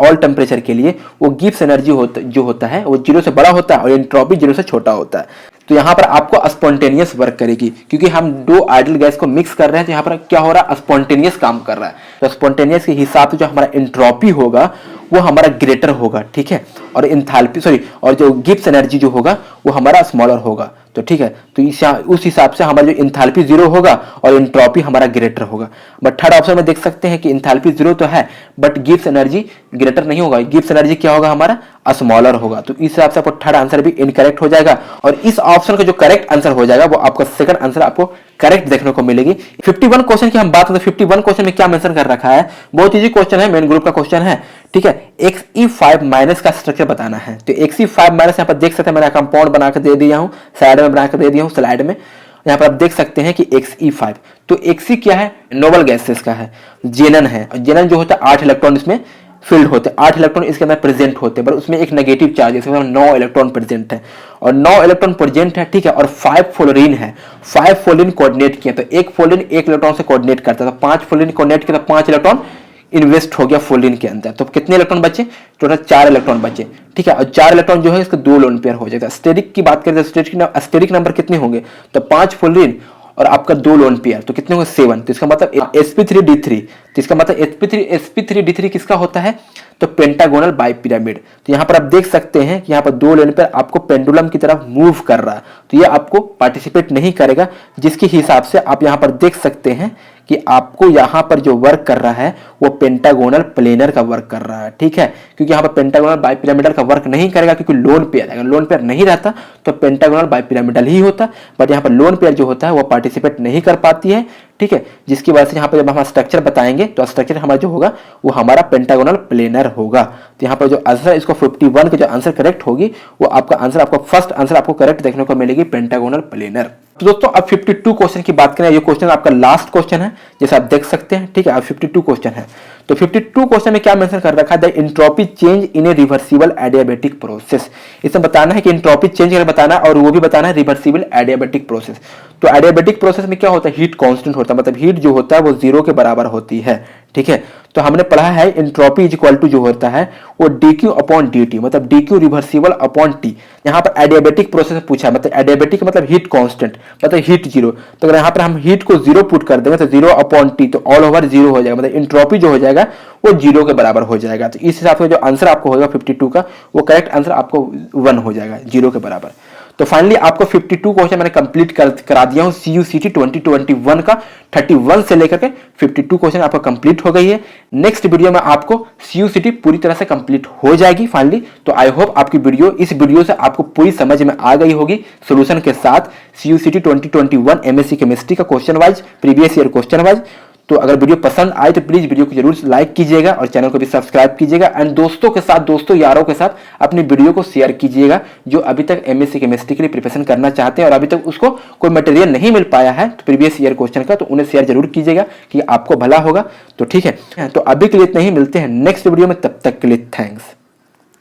ऑल टेम्परेचर के लिए वो गिव्स एनर्जी जो होता है वो जीरो से बड़ा होता है और एंट्रोपी जीरो से छोटा होता है। तो यहाँ पर आपको स्पॉन्टेनियस वर्क करेगी क्योंकि हम दो आइडल गैस को मिक्स कर रहे हैं, तो यहाँ पर क्या हो रहा है, स्पॉन्टेनियस काम कर रहा है। तो स्पॉन्टेनियस के हिसाब से जो हमारा एंट्रोपी होगा वो हमारा ग्रेटर होगा, ठीक है, और एंथैल्पी सॉरी और जो गिब्स एनर्जी जो होगा वो हमारा स्मॉलर होगा। तो ठीक है, तो उस हिसाब से हमारा जो एंथैल्पी जीरो होगा और एंट्रोपी हमारा ग्रेटर होगा। बट थर्ड ऑप्शन में देख सकते हैं कि एंथैल्पी जीरो तो है बट गिब्स एनर्जी ग्रेटर नहीं होगा, गिब्स एनर्जी क्या होगा हमारा स्मॉलर होगा। तो इस हिसाब से आपको थर्ड आंसर भी इनकरेक्ट हो जाएगा और इस ऑप्शन का जो करेक्ट आंसर हो जाएगा वो आपका सेकंड आंसर आपको करेक्ट देखने को मिलेगी। 51 क्वेश्चन की हम बात करें, 51 क्वेश्चन में क्या मेंशन कर रखा है, बहुत इजी क्वेश्चन है, मेन ग्रुप का क्वेश्चन है, ठीक है। Xe5 माइनस का स्ट्रक्चर बताना है, तो Xe5 माइनस यहाँ पर देख सकते हैं मैंने कंपाउंड बना के दे दिया हूँ, साइड में बना के दे दिया हूँ स्लाइड में। यहाँ पर आप देख सकते हैं कि Xe5, तो Xe क्या है, नोबल गैसेस का है, जेनन है, और जेनन जो होता है 8 इलेक्ट्रॉन इसमें फील्ड होते हैं, 8 इलेक्ट्रॉन इसके अंदर प्रेजेंट होते हैं, पर उसमें एक नेगेटिव चार्ज है, इसमें 9 इलेक्ट्रॉन प्रेजेंट है और 9 इलेक्ट्रॉन प्रेजेंट है, ठीक है, और 5 फ्लोरीन है, 5 फ्लोरीन कोऑर्डिनेट किया, तो एक फ्लोरीन एक इलेक्ट्रॉन से कोऑर्डिनेट करता है, तो 5 फ्लोरीन कोऑर्डिनेट किया तो 5 इलेक्ट्रॉन इन्वेस्ट हो गया फ्लोरीन के अंदर, तो कितने इलेक्ट्रॉन बचे, टोटल 4 इलेक्ट्रॉन बचे, ठीक है, और 4 इलेक्ट्रॉन जो है इसका 2 लोन पेयर हो जाएगा। स्टेरिक की बात करें तो स्टेरिक नंबर कितने होंगे, तो 5 फ्लोरीन और आपका 2 लोन पेयर, तो कितने होंगे 7, तो इसका मतलब sp3d3, तो इसका मतलब sp3d3 किसका होता है, तो पेंटागोनल बाइपिरामिड। तो यहाँ पर आप देख सकते हैं कि यहाँ पर 2 लोन पेयर आपको पेंडुलम की तरफ मूव कर रहा है, तो ये आपको पार्टिसिपेट नहीं करेगा, जिसके हिसाब से आप यहाँ पर देख सकते हैं कि आपको यहाँ पर जो वर्क कर रहा है वो पेंटागोनल प्लेनर का वर्क कर रहा है, ठीक है, क्योंकि यहाँ पर पेंटागोनल बाइपिरामिडल का वर्क नहीं करेगा क्योंकि लोन पेयर, अगर लोन पेयर नहीं रहता तो पेंटागोनल बाइपिरामिडल ही होता, बट यहाँ पर लोन पेयर जो होता है वो पार्टिसिपेट नहीं कर पाती है, ठीक है, जिसकी वजह से यहाँ पर जब हम स्ट्रक्चर बताएंगे तो स्ट्रक्चर हमारा जो होगा वो हमारा पेंटागोनल प्लेनर होगा। तो यहाँ पर जो आंसर इसको 51 का जो आंसर करेक्ट होगी वो आपका आंसर, आपका फर्स्ट आंसर आपको करेक्ट देखने को मिलेगी, पेंटागोनल प्लेनर। तो दोस्तों अब 52 क्वेश्चन की बात करें, ये क्वेश्चन आपका लास्ट क्वेश्चन है जैसे आप देख सकते हैं, ठीक है, अब 52 क्वेश्चन है। तो 52 क्वेश्चन में क्या मेंशन कर रखा है, the entropy change in A reversible adiabatic process, इसमें बताना है कि एंट्रोपी चेंज करके बताना है और वो भी बताना है रिवर्सिबल एडियाबेटिक प्रोसेस। तो एडियाबेटिक प्रोसेस में क्या होता है, हीट कांस्टेंट होता है, मतलब हीट जो होता है वो 0 के बराबर होती है, ठीक है। तो हमने पढ़ा है एंट्रोपी इज इक्वल टू जो होता है वो dq अपॉन dt, मतलब dq रिवर्सिबल अपॉन t। यहाँ पर एडियाबेटिक प्रोसेस में पूछा है, मतलब एडियाबेटिक मतलब हीट कांस्टेंट, मतलब हीट 0, तो अगर यहाँ पर हम हीट को 0 पुट कर देंगे तो 0 अपॉन t, तो ऑल ओवर 0 हो जाएगा, मतलब एंट्रोपी जो हो जाएगा वो 0 के बराबर हो जाएगा। तो इस हिसाब से जो आंसर आपको होगा 52 का वो करेक्ट आंसर आपको 1 हो जाएगा, 0 के बराबर। तो फाइनली आपको 52 क्वेश्चन मैंने कंप्लीट करा दिया हूं CUCT 2021 का, 31 से लेकर के 52 क्वेश्चन आपका कंप्लीट हो गई है। नेक्स्ट वीडियो में आपको CUCT पूरी तरह से कंप्लीट हो जाएगी फाइनली। तो आई होप आपकी इस वीडियो से आपको पूरी समझ में आ गई होगी सोल्यूशन के साथ CUCT 2021 MSc केमिस्ट्री का question wise, previous year question wise. तो अगर वीडियो पसंद आए तो प्लीज वीडियो को जरूर लाइक कीजिएगा और चैनल को भी सब्सक्राइब कीजिएगा एंड दोस्तों के साथ, दोस्तों यारों के साथ अपनी वीडियो को शेयर कीजिएगा जो अभी तक MSc केमिस्ट्री के लिए प्रिपरेशन करना चाहते हैं और अभी तक उसको कोई मटेरियल नहीं मिल पाया है तो प्रीवियस ईयर क्वेश्चन का, तो उन्हें शेयर जरूर कीजिएगा कि आपको भला होगा। तो ठीक है, तो अभी के लिए इतना ही, मिलते हैं नेक्स्ट वीडियो में, तब तक के लिए थैंक्स।